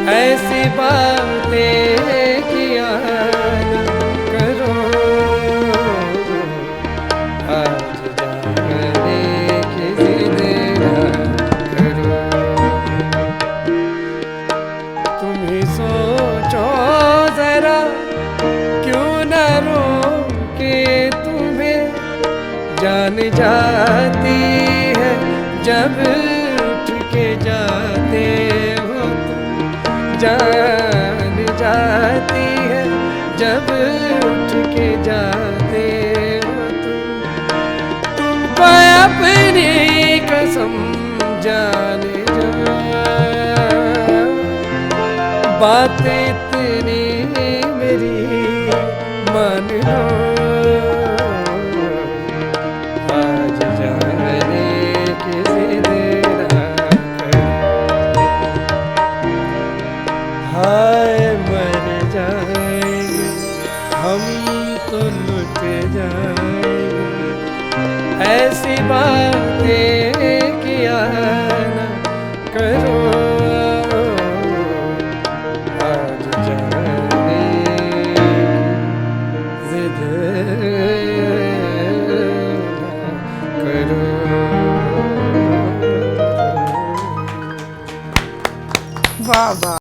ऐसी बातें किया ना करो, आज जाने की जिद ना करो, तुम ही सोचो जरा क्यों न रोके तुम्हें, जान जाती है जब उठ के जाते हो तुम, जान जाती है जब उठ के जाते हो तुमको अपनी कसम जाने जा, बात इतनी मेरी मान लो, आज जाने की जिद ना करो, हाय मर जाएंगे हम तो लुट जाएंगे, ऐसी बातें